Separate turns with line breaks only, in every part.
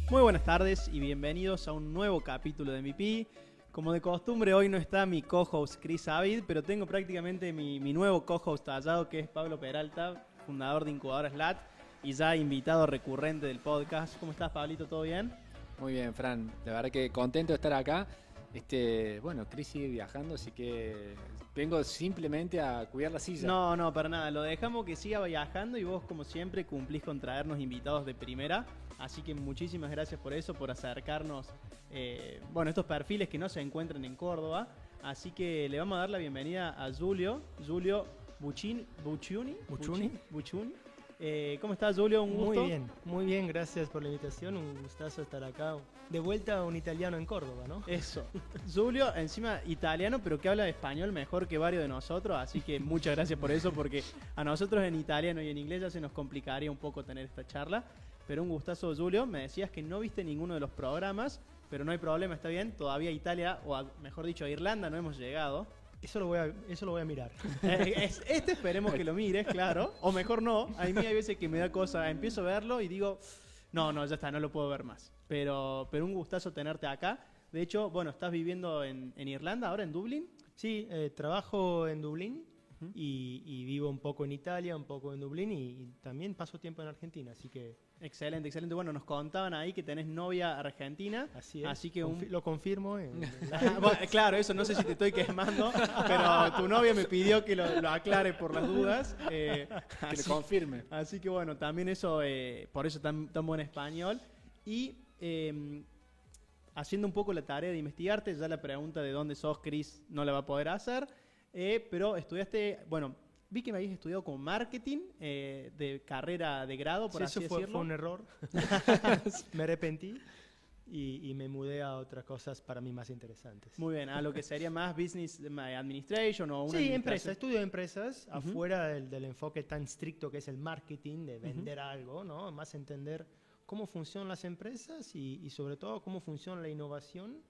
Muy buenas tardes y bienvenidos a un nuevo capítulo de MVP. Como de costumbre, hoy no está mi co-host Chris Avid, pero tengo prácticamente mi nuevo co-host tallado, que es Pablo Peralta, fundador de Incubadora SLAT y ya invitado recurrente del podcast. ¿Cómo estás, Pablito? ¿Todo bien?
Muy bien, Fran. La verdad que contento de estar acá. Bueno, Chris sigue viajando, así que vengo simplemente a cuidar la silla.
No, para nada. Lo dejamos que siga viajando y vos, como siempre, cumplís con traernos invitados de primera. Así que muchísimas gracias por eso, por acercarnos, estos perfiles que no se encuentran en Córdoba. Así que le vamos a dar la bienvenida a Giulio Bucciuni. ¿Cómo estás, Giulio? Un gusto.
Muy bien, gracias por la invitación, un gustazo estar acá. De vuelta a un italiano en Córdoba, ¿no?
Eso. Giulio, encima italiano, pero que habla español mejor que varios de nosotros, así que muchas gracias por eso, porque a nosotros en italiano y en inglés ya se nos complicaría un poco tener esta charla. Pero un gustazo, Giulio. Me decías que no viste ninguno de los programas, pero no hay problema, está bien. Todavía a Italia, mejor dicho, a Irlanda no hemos llegado.
Eso lo voy a mirar.
Esperemos que lo mires, claro. O mejor no. A mí hay veces que me da cosa, empiezo a verlo y digo, no, ya está, no lo puedo ver más. Pero un gustazo tenerte acá. De hecho, bueno, estás viviendo en Irlanda, ahora en Dublín.
Sí, trabajo en Dublín y vivo un poco en Italia, un poco en Dublín y también paso tiempo en Argentina, así que...
Excelente. Bueno, nos contaban ahí que tenés novia argentina.
Así es.
Así que
lo confirmo.
Claro, eso no sé si te estoy quemando, pero tu novia me pidió que lo aclare por las dudas.
Que lo confirme.
Así que bueno, también eso, por eso tan buen español. Y haciendo un poco la tarea de investigarte, ya la pregunta de dónde sos, Chris, no la va a poder hacer. Pero estudiaste, vi que me habías estudiado como marketing de carrera de grado, por así decirlo.
Eso fue un error. Me arrepentí y me mudé a otras cosas para mí más interesantes.
Muy bien, a lo que sería más business administration o una
Sí, empresa. Estudio empresas afuera del enfoque tan estricto que es el marketing, de vender algo, ¿no? Más entender cómo funcionan las empresas y sobre todo cómo funciona la innovación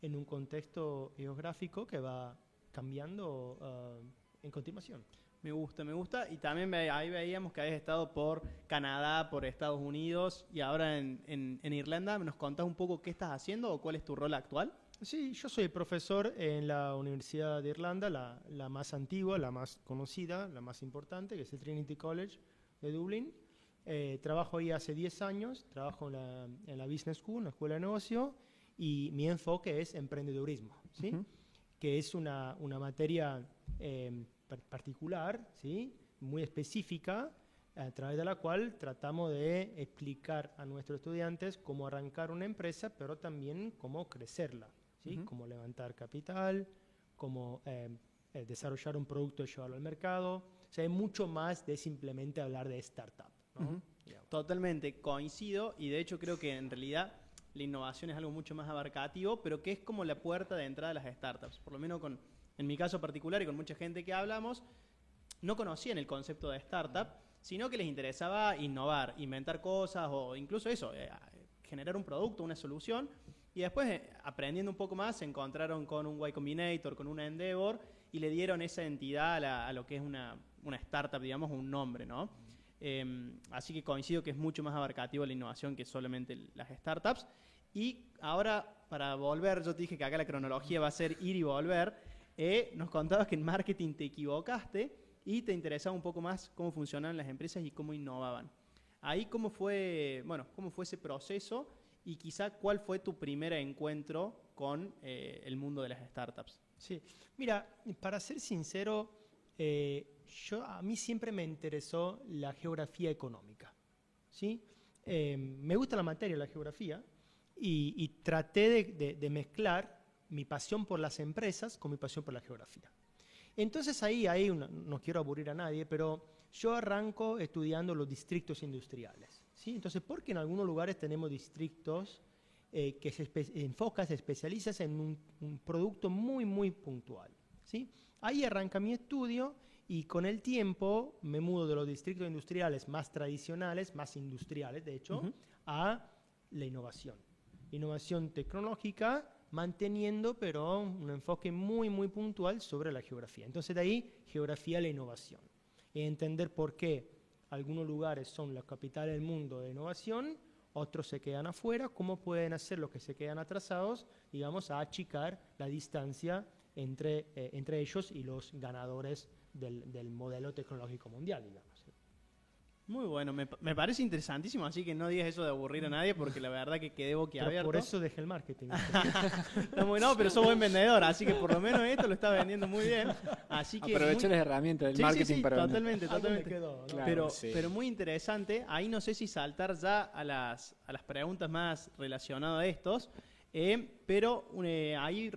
en un contexto geográfico que va cambiando en continuación.
Me gusta. Y también ahí veíamos que habías estado por Canadá, por Estados Unidos y ahora en Irlanda. ¿Nos contás un poco qué estás haciendo o cuál es tu rol actual?
Sí, yo soy profesor en la Universidad de Irlanda, la más antigua, la más conocida, la más importante, que es el Trinity College de Dublín. Trabajo ahí hace 10 años, trabajo en la Business School, en la Escuela de Negocio, y mi enfoque es emprendedurismo, ¿sí? Que es una materia particular, ¿sí? Muy específica, a través de la cual tratamos de explicar a nuestros estudiantes cómo arrancar una empresa, pero también cómo crecerla, ¿sí? Cómo levantar capital, cómo desarrollar un producto y llevarlo al mercado. O sea, hay mucho más de simplemente hablar de startup, ¿no?
Totalmente, coincido, y de hecho creo que en realidad la innovación es algo mucho más abarcativo, pero que es como la puerta de entrada de las startups. Por lo menos en mi caso particular y con mucha gente que hablamos, no conocían el concepto de startup, sino que les interesaba innovar, inventar cosas o incluso eso, generar un producto, una solución. Y después, aprendiendo un poco más, se encontraron con un Y Combinator, con una Endeavor, y le dieron esa entidad a lo que es una startup, digamos, un nombre, ¿no? Así que coincido que es mucho más abarcativo la innovación que solamente las startups. Y ahora, para volver, yo te dije que acá la cronología va a ser ir y volver. Nos contabas que en marketing te equivocaste y te interesaba un poco más cómo funcionaban las empresas y cómo innovaban. Ahí, ¿cómo fue ese proceso y quizá cuál fue tu primer encuentro con el mundo de las startups?
Sí, mira, para ser sincero, a mí siempre me interesó la geografía económica, ¿sí? Me gusta la materia, la geografía, y traté de mezclar mi pasión por las empresas con mi pasión por la geografía. Entonces ahí no quiero aburrir a nadie, pero yo arranco estudiando los distritos industriales, ¿sí? Entonces, porque en algunos lugares tenemos distritos que se especializan en un producto muy, muy puntual, ¿sí? Ahí arranca mi estudio y con el tiempo me mudo de los distritos industriales más tradicionales, más industriales, de hecho, a la innovación. Innovación tecnológica, manteniendo pero un enfoque muy, muy puntual sobre la geografía. Entonces de ahí, geografía de la innovación. Y entender por qué algunos lugares son la capital del mundo de innovación, otros se quedan afuera, ¿cómo pueden hacer los que se quedan atrasados, digamos, a achicar la distancia entre ellos y los ganadores del modelo tecnológico mundial, digamos?
Muy bueno, me parece interesantísimo, así que no digas eso de aburrir a nadie, porque la verdad que quedé boquiabierto.
Por eso dejé el marketing.
No, pero sos buen vendedor, así que por lo menos esto lo estás vendiendo muy bien. Así que
aprovechó las herramientas del marketing
sí,
para
totalmente.
Quedó, ¿no?
Claro,
Pero muy interesante. Ahí no sé si saltar ya a las preguntas más relacionadas a estos, pero ahí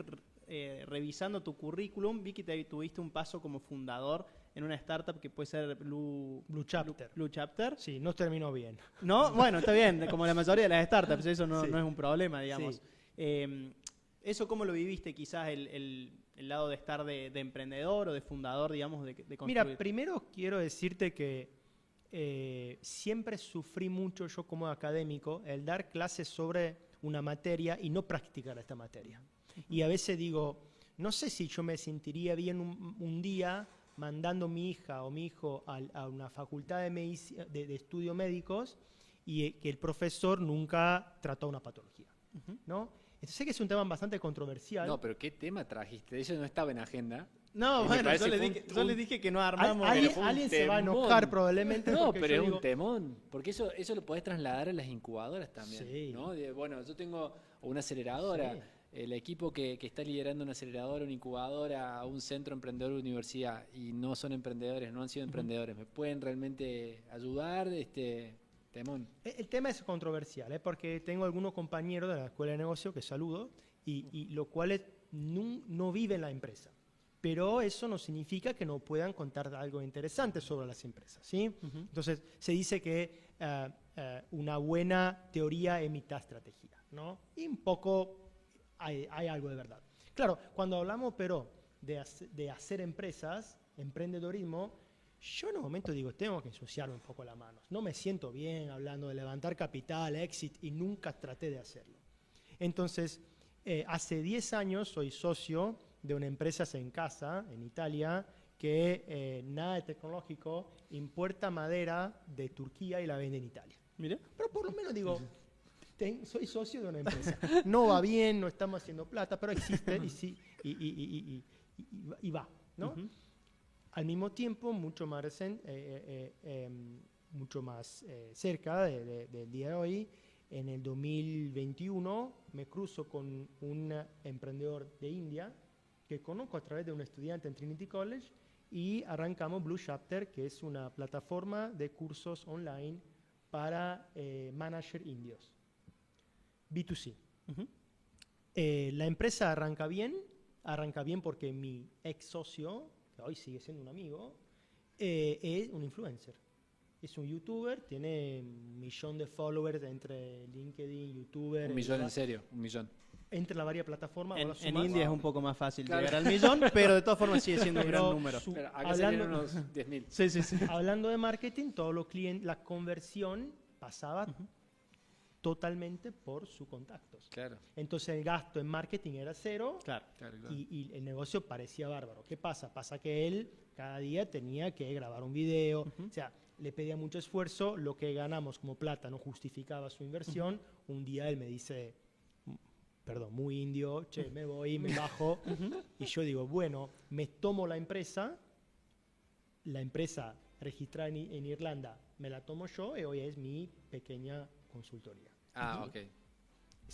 revisando tu currículum, vi que tuviste un paso como fundador en una startup que puede ser Blue Chapter.
Sí, no terminó bien.
No, bueno, está bien, como la mayoría de las startups, eso no,
Sí.
no es un problema, digamos.
Sí.
¿Eso cómo lo viviste quizás el lado de estar de emprendedor o de fundador, digamos, de construir?
Mira, primero quiero decirte que siempre sufrí mucho yo como académico el dar clases sobre una materia y no practicar esta materia. Y a veces digo, no sé si yo me sentiría bien un día mandando mi hija o mi hijo a una facultad de estudios médicos y que el profesor nunca trató una patología, ¿no? Entonces sé que es un tema bastante controversial.
No, pero ¿qué tema trajiste? Eso no estaba en agenda.
No,
me
bueno,
parece
yo les dije que no armamos.
Alguien se va a enojar probablemente.
No,
porque
pero
yo
es
digo,
un temón. Porque eso lo podés trasladar a las incubadoras también.
Sí.
¿No? Bueno, yo tengo una aceleradora.
Sí.
El equipo que está liderando una aceleradora, una incubadora, un centro emprendedor de universidad y no son emprendedores, no han sido emprendedores, ¿me pueden realmente ayudar? Temón.
El tema es controversial, porque tengo algunos compañeros de la escuela de negocio que saludo y los cuales no viven la empresa. Pero eso no significa que no puedan contar algo interesante sobre las empresas, ¿sí? Entonces, se dice que una buena teoría es mitad estrategia, ¿no? Y un poco hay algo de verdad. Claro, cuando hablamos, pero, de hacer empresas, emprendedorismo, yo en un momento digo, tengo que ensuciarme un poco las manos. No me siento bien hablando de levantar capital, exit, y nunca traté de hacerlo. Entonces, hace 10 años soy socio de una empresa en casa, en Italia, que nada de tecnológico, importa madera de Turquía y la vende en Italia.
Mire.
Pero por lo menos digo, soy socio de una empresa. No va bien, no estamos haciendo plata, pero existe y va, ¿no? Al mismo tiempo, mucho más cerca del día de hoy, en el 2021 me cruzo con un emprendedor de India que conozco a través de un estudiante en Trinity College y arrancamos Blue Chapter, que es una plataforma de cursos online para managers indios, B2C. La empresa arranca bien porque mi ex socio, que hoy sigue siendo un amigo, es un influencer. Es un youtuber, tiene 1 millón de followers entre LinkedIn, youtuber.
1 millón en serio, 1 millón.
Entre las varias plataformas.
En India es un poco más fácil
Claro.
llegar al millón, pero de todas formas sigue siendo un gran número.
Pero acá serían unos 10.000.
Sí.
Hablando de marketing, todos los clientes, la conversión pasaba totalmente por sus contactos.
Claro.
Entonces el gasto en marketing era cero.
Claro.
Y el negocio parecía bárbaro. ¿Qué pasa? Pasa que él cada día tenía que grabar un video. O sea, le pedía mucho esfuerzo. Lo que ganamos como plata no justificaba su inversión. Un día él me dice, perdón, muy indio, che, me voy, me bajo. Y yo digo, bueno, me tomo la empresa registrada en Irlanda, me la tomo yo y hoy es mi pequeña consultoría.
Ah, ok.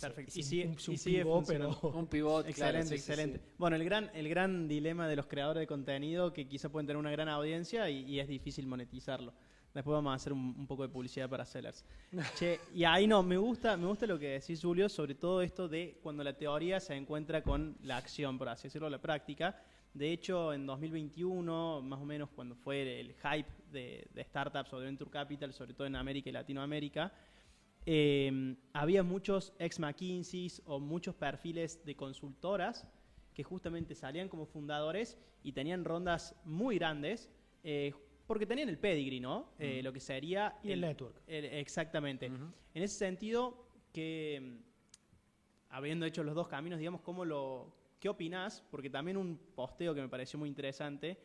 Perfecto.
Es
Y
un
sigue
pivot,
funcionando.
pero
Un pivot,
Excelente,
claro, sí,
excelente.
sí, sí.
Bueno, el gran dilema de los creadores de contenido que quizá pueden tener una gran audiencia y es difícil monetizarlo. Después vamos a hacer un poco de publicidad para sellers. Che, y ahí me gusta lo que decís, Julio, sobre todo esto de cuando la teoría se encuentra con la acción, por así decirlo, la práctica. De hecho, en 2021, más o menos cuando fue el hype de startups o de venture capital, sobre todo en América y Latinoamérica, había muchos ex-McKinseys o muchos perfiles de consultoras que justamente salían como fundadores y tenían rondas muy grandes porque tenían el pedigree, ¿no? Lo que sería...
y el network.
Exactamente. En ese sentido, que habiendo hecho los dos caminos, digamos, ¿qué opinás? Porque también un posteo que me pareció muy interesante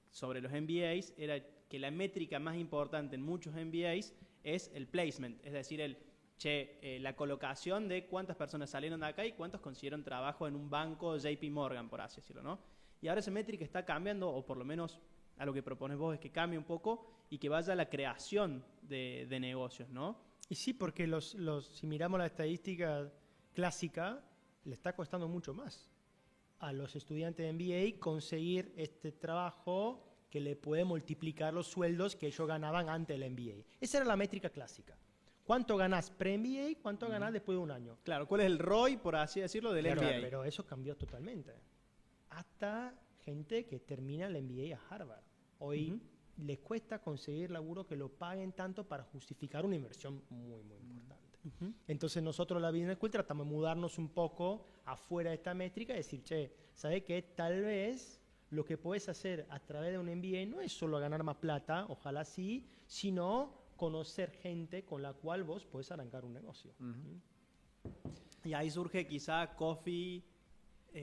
sobre los MBAs era que la métrica más importante en muchos MBAs es el placement, es decir, la colocación de cuántas personas salieron de acá y cuántos consiguieron trabajo en un banco JP Morgan, por así decirlo, ¿no? Y ahora esa métrica está cambiando, o por lo menos a lo que propones vos es que cambie un poco y que vaya a la creación de negocios, ¿no?
Y sí, porque si miramos la estadística clásica, le está costando mucho más a los estudiantes de MBA conseguir este trabajo que le puede multiplicar los sueldos que ellos ganaban antes del MBA. Esa era la métrica clásica. ¿Cuánto ganás pre-MBA y cuánto ganás después de un año?
Claro, ¿cuál es el ROI, por así decirlo, del
Claro,
MBA?
pero eso cambió totalmente. Hasta gente que termina el MBA a Harvard. Hoy les cuesta conseguir laburo que lo paguen tanto para justificar una inversión muy, muy importante. Entonces nosotros la Business School tratamos de mudarnos un poco afuera de esta métrica y decir, ¿sabes qué? Tal vez lo que puedes hacer a través de un MBA no es solo ganar más plata, ojalá sí, sino conocer gente con la cual vos podés arrancar un negocio.
Y ahí surge quizá Coffee...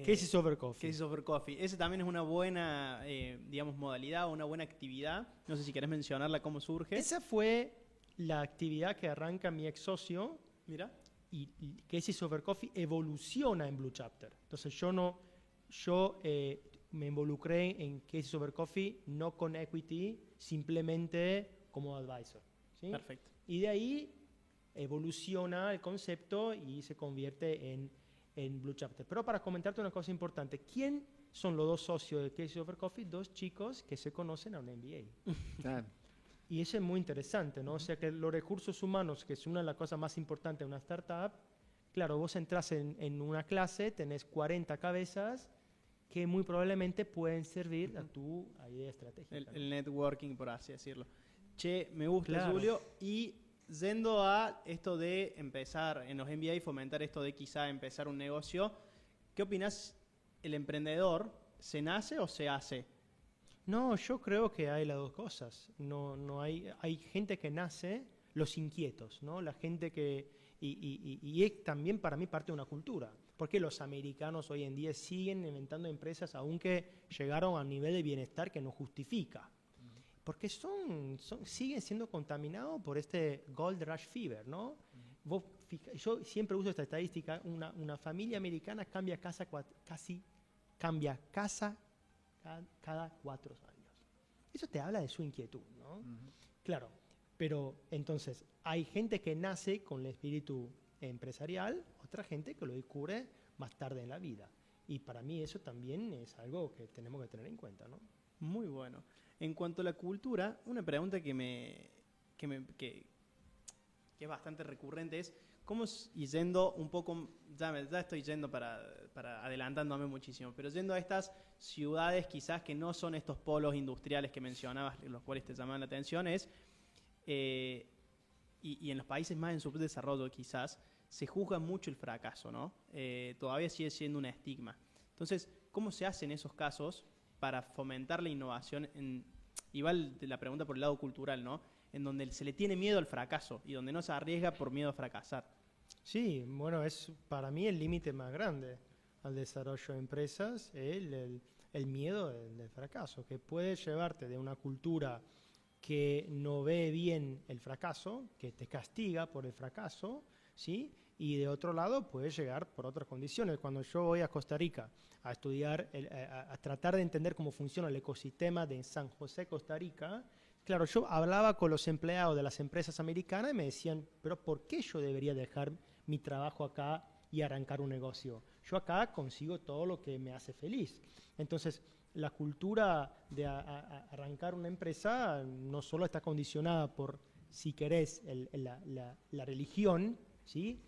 Cases over Coffee.
Cases over Coffee. Ese también es una buena, digamos, modalidad, una buena actividad. No sé si querés mencionarla, cómo surge.
Esa fue la actividad que arranca mi ex socio.
Mira.
Y Cases over Coffee evoluciona en Blue Chapter. Entonces yo me involucré en Cases over Coffee no con equity, simplemente como advisor. ¿Sí?
Perfecto.
Y de ahí evoluciona el concepto y se convierte en Blue Chapter. Pero para comentarte una cosa importante, ¿quién son los dos socios de Cases over Coffee? Dos chicos que se conocen a un MBA. Y eso es muy interesante, ¿no? O sea que los recursos humanos, que es una de las cosas más importantes de una startup, claro, vos entras en una clase, tenés 40 cabezas que muy probablemente pueden servir a tu idea estratégica.
El networking, por así decirlo. Me gusta,
Claro.
Julio. Y yendo a esto de empezar en los MBA y fomentar esto de quizá empezar un negocio, ¿qué opinas? ¿El emprendedor se nace o se hace?
No, yo creo que hay las dos cosas. No hay gente que nace, los inquietos, ¿no? La gente que... Y es también para mí parte de una cultura. Porque los americanos hoy en día siguen inventando empresas aunque llegaron a un nivel de bienestar que no justifica. Porque siguen siendo contaminados por este Gold Rush Fever, ¿no? Yo siempre uso esta estadística, una familia americana cambia casa cada 4 años. Eso te habla de su inquietud, ¿no? Claro, pero entonces hay gente que nace con el espíritu empresarial, otra gente que lo descubre más tarde en la vida. Y para mí eso también es algo que tenemos que tener en cuenta, ¿no?
Muy bueno. En cuanto a la cultura, una pregunta que es bastante recurrente es, ¿cómo y yendo un poco, ya estoy yendo para adelantándome muchísimo, pero yendo a estas ciudades quizás que no son estos polos industriales que mencionabas, los cuales te llaman la atención, y en los países más en subdesarrollo quizás, se juzga mucho el fracaso, ¿no? Todavía sigue siendo un estigma. Entonces, ¿cómo se hace en esos casos para fomentar la innovación? Igual la pregunta por el lado cultural, ¿no? En donde se le tiene miedo al fracaso y donde no se arriesga por miedo a fracasar.
Sí, bueno, es para mí el límite más grande al desarrollo de empresas, el miedo del fracaso, que puede llevarte de una cultura que no ve bien el fracaso, que te castiga por el fracaso, ¿sí? Y de otro lado puede llegar por otras condiciones. Cuando yo voy a Costa Rica a estudiar, a tratar de entender cómo funciona el ecosistema de San José, Costa Rica, claro, yo hablaba con los empleados de las empresas americanas y me decían, pero ¿por qué yo debería dejar mi trabajo acá y arrancar un negocio? Yo acá consigo todo lo que me hace feliz. Entonces, la cultura de arrancar una empresa no solo está condicionada por, si querés, la religión, ¿sí?,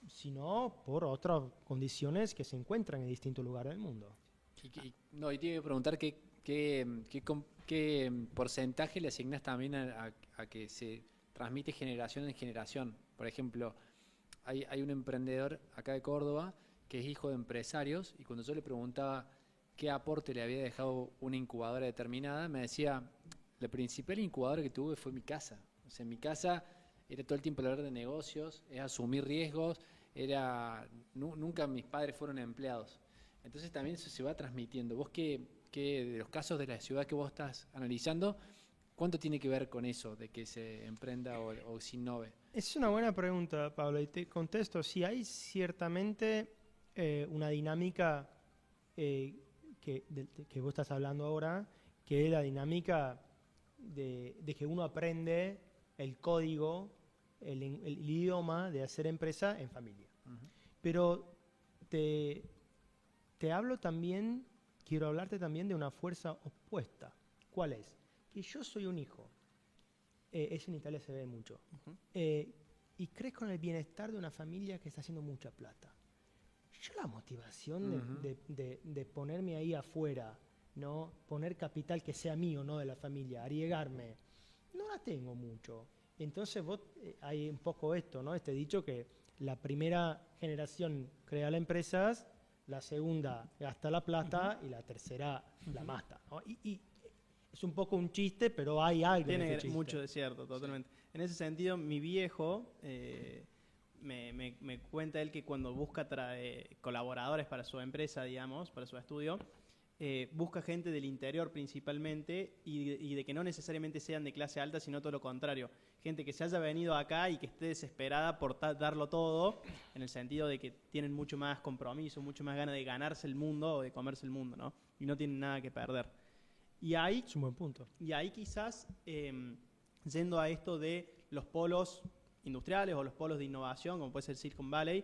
sino por otras condiciones que se encuentran en distintos lugares del mundo.
Y te iba a preguntar qué porcentaje le asignas también a que se transmite generación en generación. Por ejemplo, hay un emprendedor acá de Córdoba que es hijo de empresarios, y cuando yo le preguntaba qué aporte le había dejado una incubadora determinada, me decía, la principal incubadora que tuve fue mi casa. O sea, en mi casa era todo el tiempo hablar de negocios, es asumir riesgos, nunca mis padres fueron empleados. Entonces también eso se va transmitiendo. Vos que de los casos de la ciudad que vos estás analizando, ¿Cuánto tiene que ver con eso, de que se emprenda o se innove?
Es una buena pregunta, Pablo, y te contesto. Sí, hay ciertamente una dinámica que vos estás hablando ahora, que es la dinámica de que uno aprende el código, el idioma de hacer empresa en familia.
Ujú.
Pero te hablo también, quiero hablarte también de una fuerza opuesta. ¿Cuál es? Que yo soy un hijo. Eso en Italia se ve mucho.
Ujú.
Y crezco en el bienestar de una familia que está haciendo mucha plata. Yo la motivación
Ujú.
de ponerme ahí afuera, ¿no? Poner capital que sea mío, no de la familia, arriesgarme, no la tengo mucho. Entonces hay un poco esto, ¿no? Este dicho que la primera generación crea las empresas, la segunda gasta la plata y la tercera la mata, ¿no? Y es un poco un chiste, pero hay algo en ese
Tiene
chiste.
mucho de cierto, totalmente. En ese sentido, mi viejo me cuenta él que cuando busca colaboradores para su empresa, digamos, para su estudio, busca gente del interior principalmente y de que no necesariamente sean de clase alta, sino todo lo contrario. Gente que se haya venido acá y que esté desesperada por darlo todo, en el sentido de que tienen mucho más compromiso, mucho más ganas de ganarse el mundo o de comerse el mundo, ¿no? Y no tienen nada que perder. Y ahí
Es un buen punto.
Y ahí quizás, yendo a esto de los polos industriales o los polos de innovación, como puede ser Silicon Valley,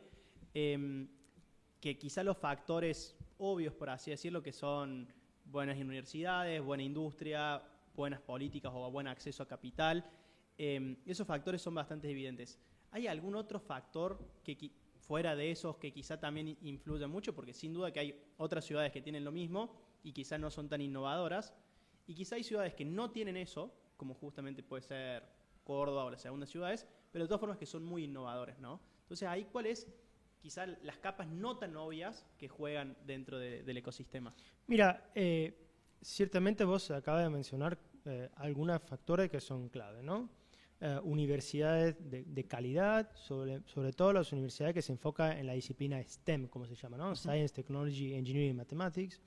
que quizás los factores obvios, por así decirlo, que son buenas universidades, buena industria, buenas políticas o buen acceso a capital, esos factores son bastante evidentes. ¿Hay algún otro factor que fuera de esos que quizá también influye mucho? Porque sin duda que hay otras ciudades que tienen lo mismo y quizás no son tan innovadoras. Y quizá hay ciudades que no tienen eso, como justamente puede ser Córdoba o las segundas ciudades, pero de todas formas que son muy innovadores, ¿no? Entonces ahí cuál es quizá las capas no tan obvias que juegan dentro del ecosistema.
Mira, ciertamente vos acabas de mencionar algunos factores que son clave, ¿no? Universidades de calidad, sobre todo las universidades que se enfocan en la disciplina STEM, como se llama, ¿no? Science, Technology, Engineering, Mathematics.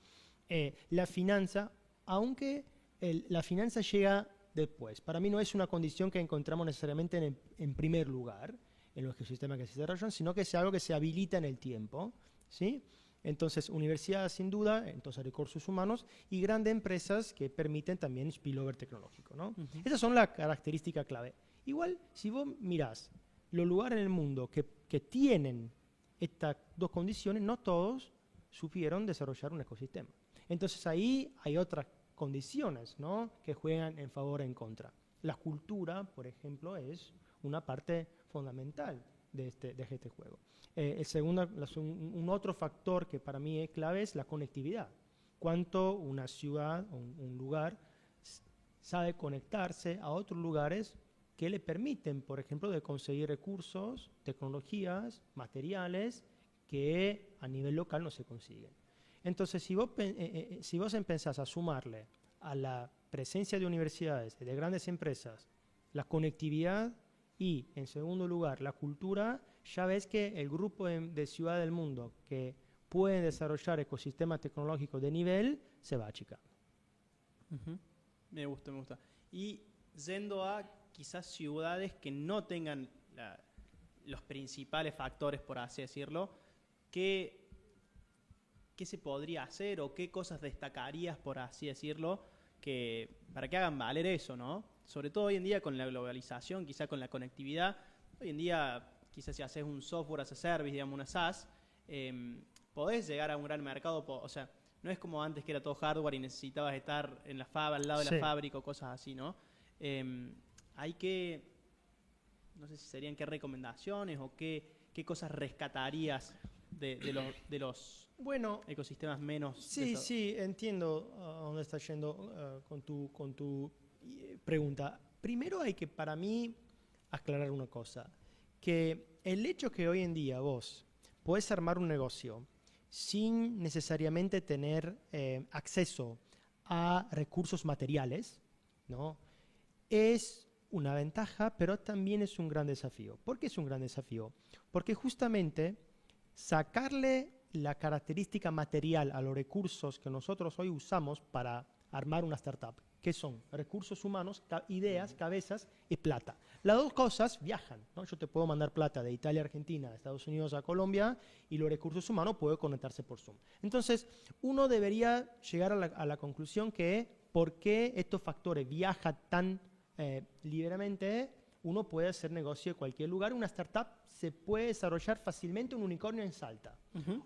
La finanza, aunque la finanza llega después. Para mí no es una condición que encontramos necesariamente en primer lugar en los sistemas que se desarrollan, sino que es algo que se habilita en el tiempo, ¿sí? Entonces, universidades sin duda, entonces recursos humanos y grandes empresas que permiten también spillover tecnológico, ¿no? Esas son las características clave. Igual, si vos mirás los lugares en el mundo que tienen estas dos condiciones, no todos supieron desarrollar un ecosistema. Entonces ahí hay otras condiciones, ¿no?, que juegan en favor o en contra. La cultura, por ejemplo, es una parte fundamental de este juego. Un otro factor que para mí es clave es la conectividad. Cuánto una ciudad o un lugar sabe conectarse a otros lugares que le permiten, por ejemplo, de conseguir recursos, tecnologías, materiales que a nivel local no se consiguen. Entonces, si vos empezás a sumarle a la presencia de universidades, de grandes empresas, la conectividad y, en segundo lugar, la cultura, ya ves que el grupo de ciudades del mundo que pueden desarrollar ecosistemas tecnológicos de nivel se va achicando.
Me gusta, me gusta. Y yendo a quizás ciudades que no tengan los principales factores, por así decirlo, ¿qué se podría hacer o qué cosas destacarías, por así decirlo, para que hagan valer eso, ¿no? Sobre todo hoy en día con la globalización, quizá con la conectividad. Hoy en día, quizás si haces un software as a service, digamos una SaaS, podés llegar a un gran mercado. O sea, no es como antes que era todo hardware y necesitabas estar en al lado de la fábrica o cosas así, ¿no? Hay que, no sé si serían qué recomendaciones o qué cosas rescatarías de los ecosistemas menos...
Sí, entiendo a dónde estás yendo con tu pregunta. Primero hay que, para mí, aclarar una cosa. Que el hecho que hoy en día vos podés armar un negocio sin necesariamente tener acceso a recursos materiales, ¿no?, es una ventaja, pero también es un gran desafío. ¿Por qué es un gran desafío? Porque justamente sacarle la característica material a los recursos que nosotros hoy usamos para armar una startup, ¿Qué son? Recursos humanos, ideas, cabezas y plata. Las dos cosas viajan, ¿no? Yo te puedo mandar plata de Italia a Argentina, de Estados Unidos a Colombia, y los recursos humanos pueden conectarse por Zoom. Entonces, uno debería llegar a la conclusión que por qué estos factores viajan tan libremente, uno puede hacer negocio de cualquier lugar. Una startup se puede desarrollar fácilmente un unicornio en Salta,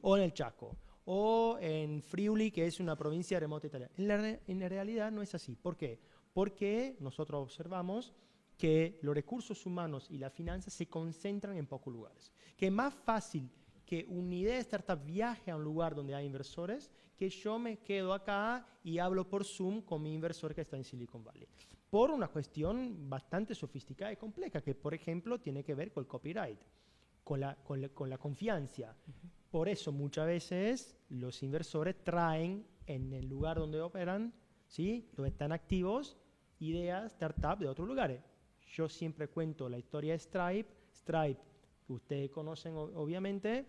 o en el Chaco, o en Friuli, que es una provincia remota italiana. En la realidad no es así. ¿Por qué? Porque nosotros observamos que los recursos humanos y las finanzas se concentran en pocos lugares. Que es más fácil que una idea de startup viaje a un lugar donde hay inversores, que yo me quedo acá y hablo por Zoom con mi inversor que está en Silicon Valley. Por una cuestión bastante sofisticada y compleja, que por ejemplo tiene que ver con el copyright, con la confianza. Por eso muchas veces los inversores traen en el lugar donde operan, ¿sí?, donde están activos, ideas, startups de otros lugares. Yo siempre cuento la historia de Stripe. Stripe, que ustedes conocen obviamente,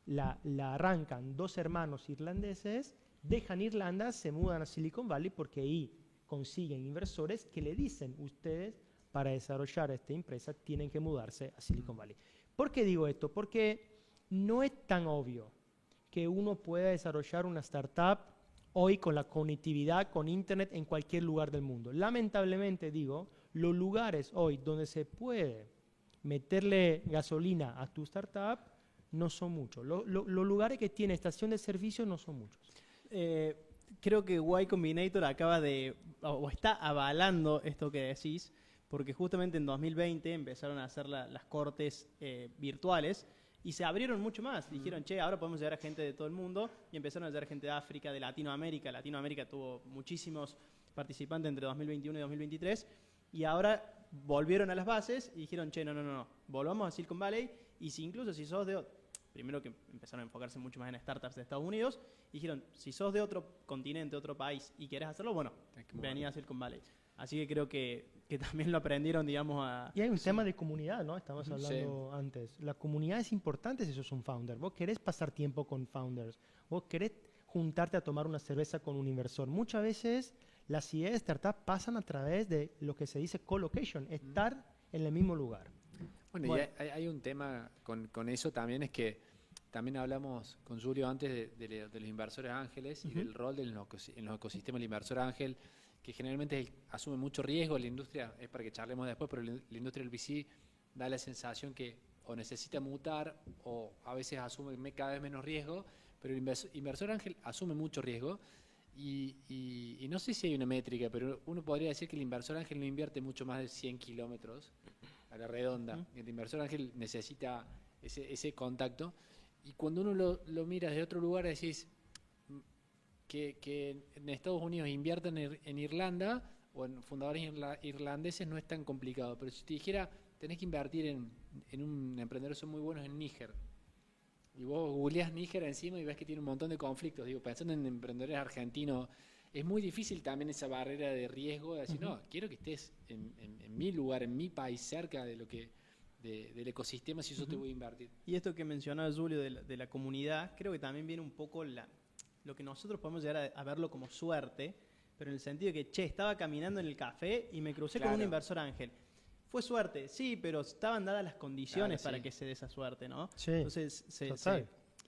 la arrancan dos hermanos irlandeses, dejan Irlanda, se mudan a Silicon Valley porque ahí consiguen inversores que le dicen, ustedes para desarrollar esta empresa tienen que mudarse a Silicon Valley. ¿Por qué digo esto? Porque no es tan obvio que uno pueda desarrollar una startup hoy con la conectividad, con Internet en cualquier lugar del mundo. Lamentablemente digo, los lugares hoy donde se puede meterle gasolina a tu startup no son muchos. Los lugares que tiene estación de servicio no son muchos.
Creo que Y Combinator acaba de, o está avalando esto que decís, porque justamente en 2020 empezaron a hacer las cortes virtuales y se abrieron mucho más. Dijeron, che, ahora podemos llegar a gente de todo el mundo, y empezaron a llegar gente de África, de Latinoamérica. Latinoamérica tuvo muchísimos participantes entre 2021 y 2023, y ahora volvieron a las bases y dijeron, che, no, volvamos a Silicon Valley, y incluso si sos de... Primero que empezaron a enfocarse mucho más en startups de Estados Unidos, y dijeron, si sos de otro continente, otro país, y querés hacerlo, bueno, vení a Silicon Valley. Así que creo que también lo aprendieron, digamos, a...
Y hay un tema de comunidad, ¿no? Estamos hablando antes. La comunidad es importante si sos un founder. Vos querés pasar tiempo con founders. Vos querés juntarte a tomar una cerveza con un inversor. Muchas veces las ideas de startup pasan a través de lo que se dice co-location, estar en el mismo lugar.
Bueno, y hay un tema con eso también, es que también hablamos con Julio antes de los inversores ángeles y del rol en los ecosistemas del inversor ángel, que generalmente asume mucho riesgo. La industria, es para que charlemos después, pero la industria del VC da la sensación que o necesita mutar o a veces asume cada vez menos riesgo, pero el inversor ángel asume mucho riesgo y no sé si hay una métrica, pero uno podría decir que el inversor ángel no invierte mucho más de 100 kilómetros a la redonda. El inversor ángel necesita ese contacto, y cuando uno lo mira desde otro lugar decís que en Estados Unidos inviertan en Irlanda o en fundadores irlandeses no es tan complicado, pero si te dijera tenés que invertir en un emprendedor, son muy buenos en Níger, y vos googleás Níger encima y ves que tiene un montón de conflictos. Digo, pensando en emprendedores argentinos, es muy difícil también esa barrera de riesgo de decir, no, quiero que estés en mi lugar, en mi país, cerca de lo que del ecosistema, si eso te voy a invertir.
Y esto que mencionaba Julio de la comunidad, creo que también viene un poco lo que nosotros podemos llegar a verlo como suerte, pero en el sentido de que, che, estaba caminando en el café y me crucé con un inversor ángel. Fue suerte, sí, pero estaban dadas las condiciones para que se dé esa suerte, ¿no?
Sí,
entonces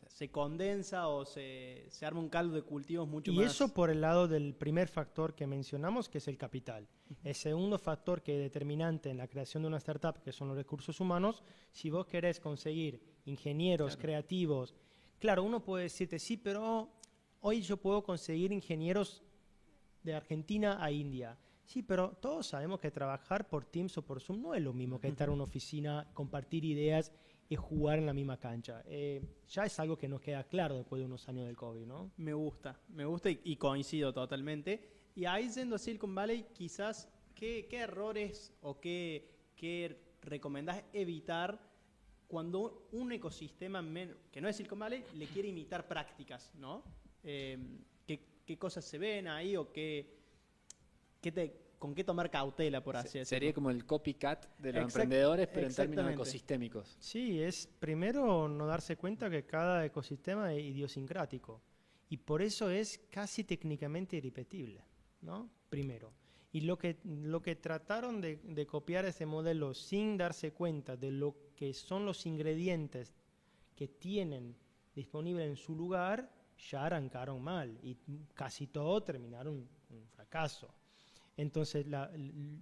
se condensa o se arma un caldo de cultivos mucho más.
Y eso por el lado del primer factor que mencionamos, que es el capital. El segundo factor que es determinante en la creación de una startup, que son los recursos humanos. Si vos querés conseguir ingenieros creativos, claro, uno puede decirte, sí, pero hoy yo puedo conseguir ingenieros de Argentina a India. Sí, pero todos sabemos que trabajar por Teams o por Zoom no es lo mismo que estar en una oficina, compartir ideas y jugar en la misma cancha. Ya es algo que nos queda claro después de unos años del COVID, ¿no?
Me gusta y coincido totalmente. Y ahí yendo a Silicon Valley, quizás, ¿qué errores o qué recomendás evitar cuando un ecosistema que no es Silicon Valley le quiere imitar prácticas, ¿no? ¿Qué cosas se ven ahí o con qué tomar cautela, por así decirlo?
Sería como el copycat de los emprendedores, pero en términos ecosistémicos.
Sí, es primero no darse cuenta que cada ecosistema es idiosincrático y por eso es casi técnicamente irrepetible, ¿no? Primero. Y lo que trataron de copiar ese modelo sin darse cuenta de lo que son los ingredientes que tienen disponibles en su lugar, ya arrancaron mal y casi todo terminaron un fracaso. Entonces,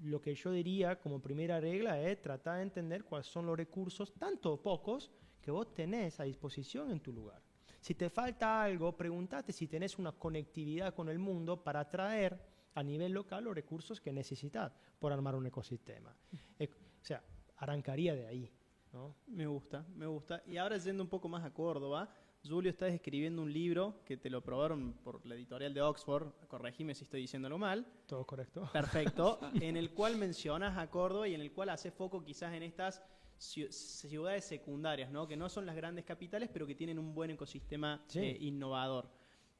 lo que yo diría como primera regla es tratar de entender cuáles son los recursos, tanto o pocos, que vos tenés a disposición en tu lugar. Si te falta algo, pregúntate si tenés una conectividad con el mundo para atraer a nivel local los recursos que necesitas por armar un ecosistema. O sea, arrancaría de ahí, ¿no?
Me gusta, me gusta. Y ahora yendo un poco más a Córdoba, Julio, estás escribiendo un libro que te lo aprobaron por la editorial de Oxford, corregime si estoy diciéndolo mal.
¿Todo correcto?
Perfecto. En el cual mencionas a Córdoba y en el cual haces foco quizás en estas ciudades secundarias, ¿no? Que no son las grandes capitales, pero que tienen un buen ecosistema innovador.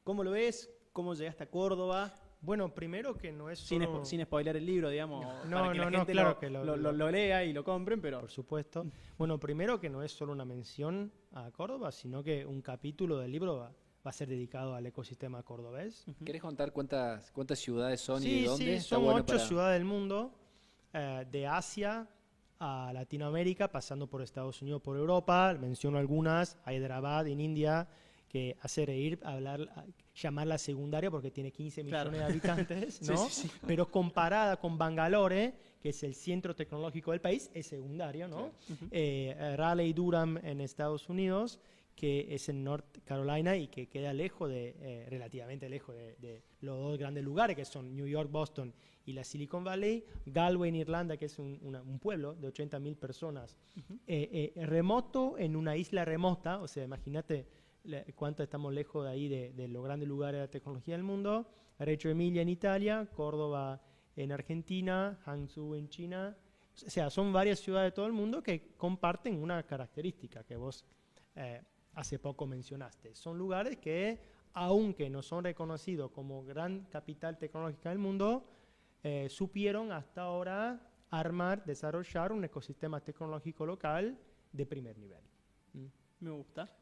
¿Cómo lo ves? ¿Cómo llegaste a Córdoba?
Bueno, primero que no es solo...
Sin spoiler el libro, digamos,
No,
para que la gente
claro
lo lea y lo compren, pero...
Por supuesto. Bueno, primero que no es solo una mención a Córdoba, sino que un capítulo del libro va a ser dedicado al ecosistema cordobés.
¿Querés contar cuántas ciudades son y
Sí,
de dónde?
sí,
Está
son
bueno
8 ciudades del mundo, de Asia a Latinoamérica, pasando por Estados Unidos, por Europa. Menciono algunas: Hyderabad en India, que hace reír llamarla secundaria porque tiene 15 millones de habitantes, ¿no?
Sí.
Pero comparada con Bangalore, que es el centro tecnológico del país, es secundario, ¿no? Raleigh-Durham en Estados Unidos, que es en North Carolina y que queda relativamente lejos de los dos grandes lugares, que son New York, Boston y la Silicon Valley. Galway en Irlanda, que es un pueblo de 80.000 personas, remoto en una isla remota, o sea, imagínate cuánto estamos lejos de ahí de los grandes lugares de la tecnología del mundo. Reggio Emilia en Italia, Córdoba en Argentina, Hangzhou en China. O sea, son varias ciudades de todo el mundo que comparten una característica que vos hace poco mencionaste. Son lugares que, aunque no son reconocidos como gran capital tecnológica del mundo, supieron hasta ahora desarrollar un ecosistema tecnológico local de primer nivel.
Me gusta.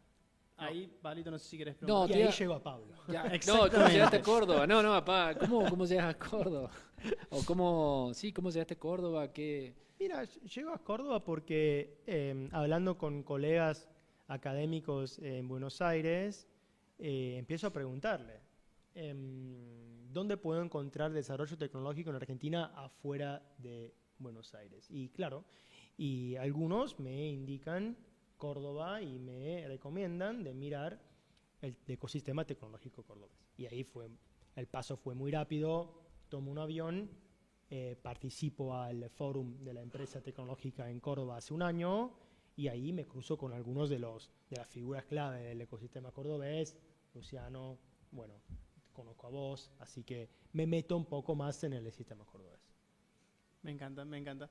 Ahí, Pablito, no sé si querés
No,
Y ahí llegó a Pablo.
No, ¿cómo llegaste a Córdoba? No, papá, ¿cómo llegas a Córdoba? O ¿cómo llegaste a Córdoba? ¿Qué?
Mira, llego a Córdoba porque hablando con colegas académicos en Buenos Aires, empiezo a preguntarle, ¿dónde puedo encontrar desarrollo tecnológico en Argentina afuera de Buenos Aires? Y claro, y algunos me indican Córdoba y me recomiendan de mirar el ecosistema tecnológico cordobés. Y ahí el paso fue muy rápido, tomo un avión, participo al fórum de la empresa tecnológica en Córdoba hace un año y ahí me cruzo con algunos de las figuras clave del ecosistema cordobés. Luciano, bueno, conozco a vos, así que me meto un poco más en el sistema cordobés.
Me encanta, me encanta.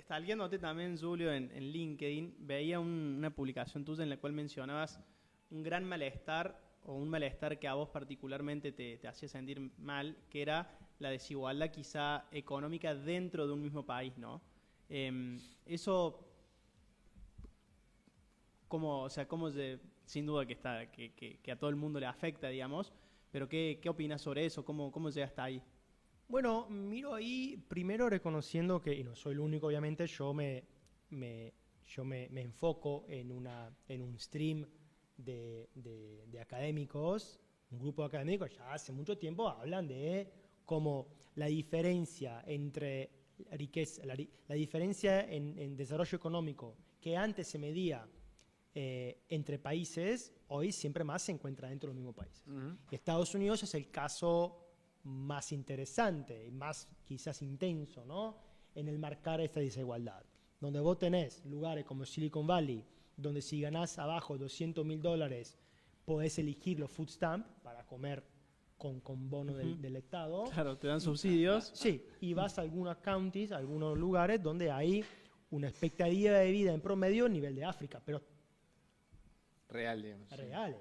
Alguien noté también, Julio, en LinkedIn, veía una publicación tuya en la cual mencionabas un gran malestar o un malestar que a vos particularmente te hacía sentir mal, que era la desigualdad quizá económica dentro de un mismo país, ¿no? Eso, sin duda que a todo el mundo le afecta, digamos, pero ¿qué opinas sobre eso? ¿Cómo llegaste ahí?
Bueno, miro ahí primero reconociendo que, y no soy el único obviamente, yo me enfoco en un stream de académicos, un grupo de académicos ya hace mucho tiempo hablan de cómo la diferencia entre riqueza, la diferencia en desarrollo económico que antes se medía entre países, hoy siempre más se encuentra dentro de los mismos países. Y Estados Unidos es el caso más interesante y más quizás intenso, ¿no? En el marcar esta desigualdad, donde vos tenés lugares como Silicon Valley, donde si ganás abajo $200.000 podés elegir los food stamps para comer con bono del Estado.
Claro, te dan subsidios.
Sí, y vas a algunos counties, a algunos lugares donde hay una expectativa de vida en promedio a nivel de África, pero
real, digamos.
Real.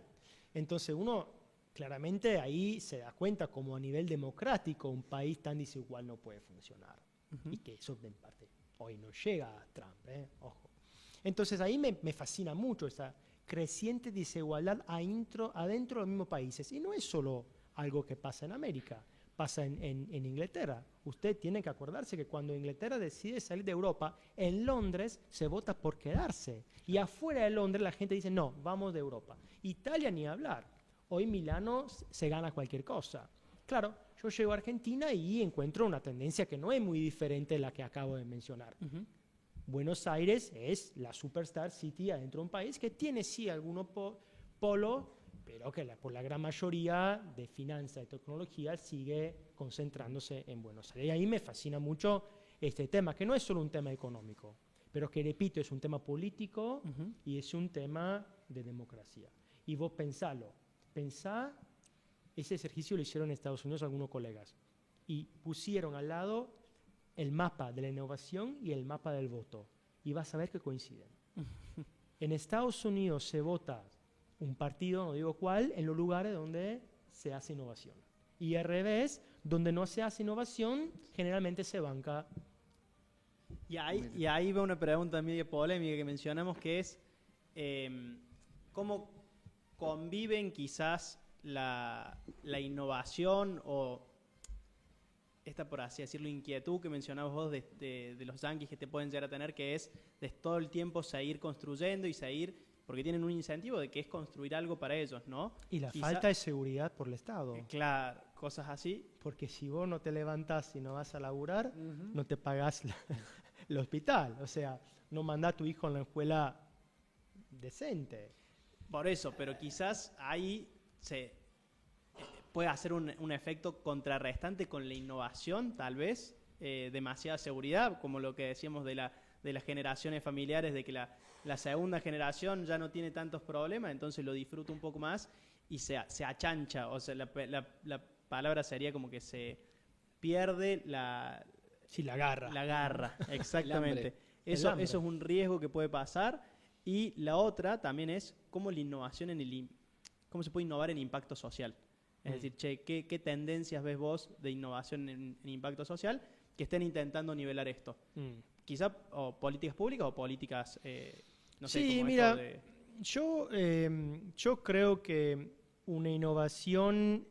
Entonces uno claramente ahí se da cuenta como a nivel democrático un país tan desigual no puede funcionar. Y que eso en parte hoy no llega a Trump, ojo. Entonces ahí me fascina mucho esa creciente desigualdad adentro de los mismos países. Y no es solo algo que pasa en América, pasa en Inglaterra. Usted tiene que acordarse que cuando Inglaterra decide salir de Europa, en Londres se vota por quedarse. Y afuera de Londres la gente dice, no, vamos de Europa. Italia ni hablar. Hoy Milano se gana cualquier cosa. Claro, yo llego a Argentina y encuentro una tendencia que no es muy diferente de la que acabo de mencionar. Buenos Aires es la superstar city adentro de un país que tiene sí algunos polo, pero que por la gran mayoría de finanzas y tecnología sigue concentrándose en Buenos Aires. Y ahí me fascina mucho este tema, que no es solo un tema económico, pero que, repito, es un tema político y es un tema de democracia. Y vos pensá, ese ejercicio lo hicieron en Estados Unidos algunos colegas y pusieron al lado el mapa de la innovación y el mapa del voto. Y vas a ver que coinciden. En Estados Unidos se vota un partido, no digo cuál, en los lugares donde se hace innovación. Y al revés, donde no se hace innovación, generalmente se banca.
Y ahí va una pregunta medio polémica que mencionamos, que es cómo conviven quizás la innovación o esta, por así decirlo, inquietud que mencionabas vos de los yanquis que te pueden llegar a tener, que es de todo el tiempo seguir construyendo y seguir, porque tienen un incentivo de que es construir algo para ellos, ¿no?
Y la falta de seguridad por el Estado.
Claro, cosas así.
Porque si vos no te levantás y no vas a laburar, no te pagás el hospital. O sea, no mandás a tu hijo a la escuela decente.
Por eso, pero quizás ahí se puede hacer un efecto contrarrestante con la innovación, tal vez, demasiada seguridad, como lo que decíamos de las generaciones familiares, de que la segunda generación ya no tiene tantos problemas, entonces lo disfruta un poco más y se achancha, o sea, la palabra sería como que se pierde la
garra.
La garra, exactamente. Eso es un riesgo que puede pasar. Y la otra también es cómo la innovación cómo se puede innovar en impacto social. Es decir, ¿qué tendencias ves vos de innovación en impacto social que estén intentando nivelar esto? Quizá o políticas públicas o políticas, no sé,
sí,
como
mira,
esto
yo creo que una innovación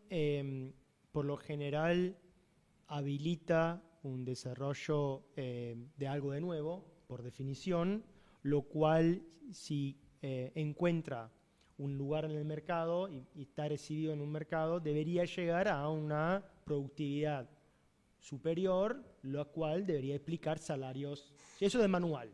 por lo general habilita un desarrollo de algo de nuevo, por definición, lo cual si encuentra un lugar en el mercado y está recibido en un mercado, debería llegar a una productividad superior, lo cual debería explicar salarios. Eso de manual.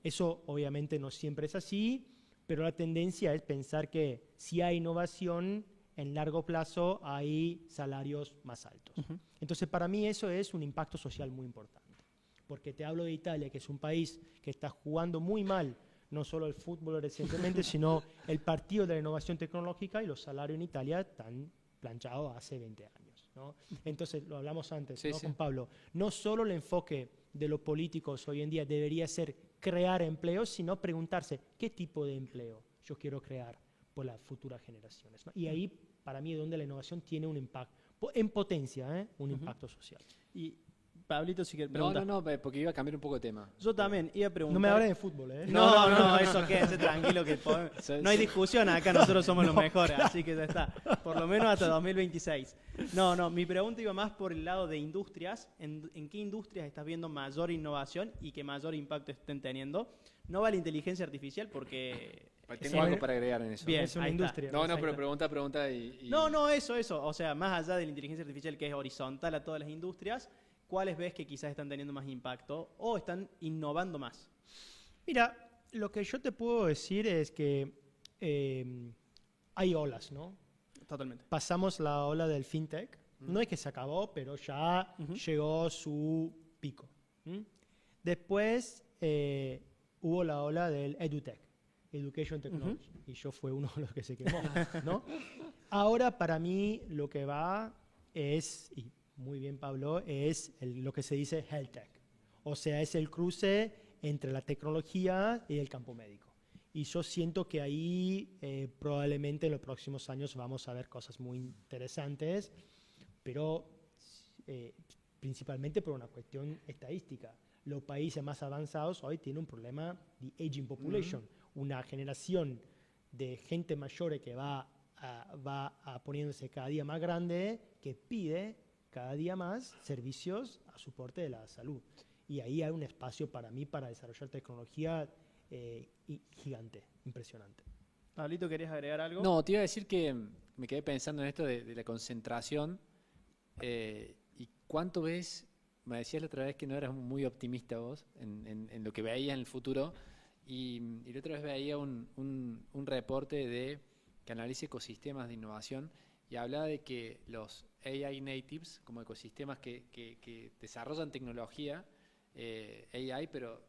Eso obviamente no siempre es así, pero la tendencia es pensar que si hay innovación, en largo plazo hay salarios más altos. Entonces, para mí eso es un impacto social muy importante. Porque te hablo de Italia, que es un país que está jugando muy mal, no solo el fútbol recientemente, sino el partido de la innovación tecnológica, y los salarios en Italia están planchados hace 20 años, ¿no? Entonces, lo hablamos antes, ¿no? Con Pablo. No solo el enfoque de los políticos hoy en día debería ser crear empleos, sino preguntarse qué tipo de empleo yo quiero crear por las futuras generaciones, ¿no? Y ahí, para mí, es donde la innovación tiene un impacto, en potencia, un impacto social.
Y Pablito, si quieres preguntar.
No, porque iba a cambiar un poco de tema.
Yo también iba a preguntar.
No me hables de fútbol, ¿eh?
No, eso quédense tranquilo, que no hay discusión acá, nosotros somos los mejores, así que ya está. Por lo menos hasta 2026. No, mi pregunta iba más por el lado de industrias. ¿En qué industrias estás viendo mayor innovación y que mayor impacto estén teniendo? No va la inteligencia artificial porque...
Tengo algo para agregar en eso.
Bien,
es una industria.
No, pero pregunta y...
No, eso. O sea, más allá de la inteligencia artificial que es horizontal a todas las industrias, ¿cuáles ves que quizás están teniendo más impacto o están innovando más?
Mira, lo que yo te puedo decir es que hay olas, ¿no?
Totalmente.
Pasamos la ola del fintech. No es que se acabó, pero ya llegó su pico. Después hubo la ola del edutech, Education Technology, y yo fui uno de los que se quemó, ¿no? Ahora, para mí, lo que va es, y muy bien Pablo, es lo que se dice health tech. O sea, es el cruce entre la tecnología y el campo médico. Y yo siento que ahí probablemente en los próximos años vamos a ver cosas muy interesantes, pero principalmente por una cuestión estadística. Los países más avanzados hoy tienen un problema de aging population, una generación de gente mayor que va poniéndose cada día más grande, que pide cada día más servicios a soporte de la salud. Y ahí hay un espacio para mí para desarrollar tecnología gigante, impresionante.
Pablito, ¿querías agregar algo?
No, te iba a decir que me quedé pensando en esto de la concentración y cuánto ves, me decías la otra vez que no eras muy optimista vos en lo que veías en el futuro y la otra vez veía un reporte que analiza ecosistemas de innovación y hablaba de que los AI natives, como ecosistemas que desarrollan tecnología, AI, pero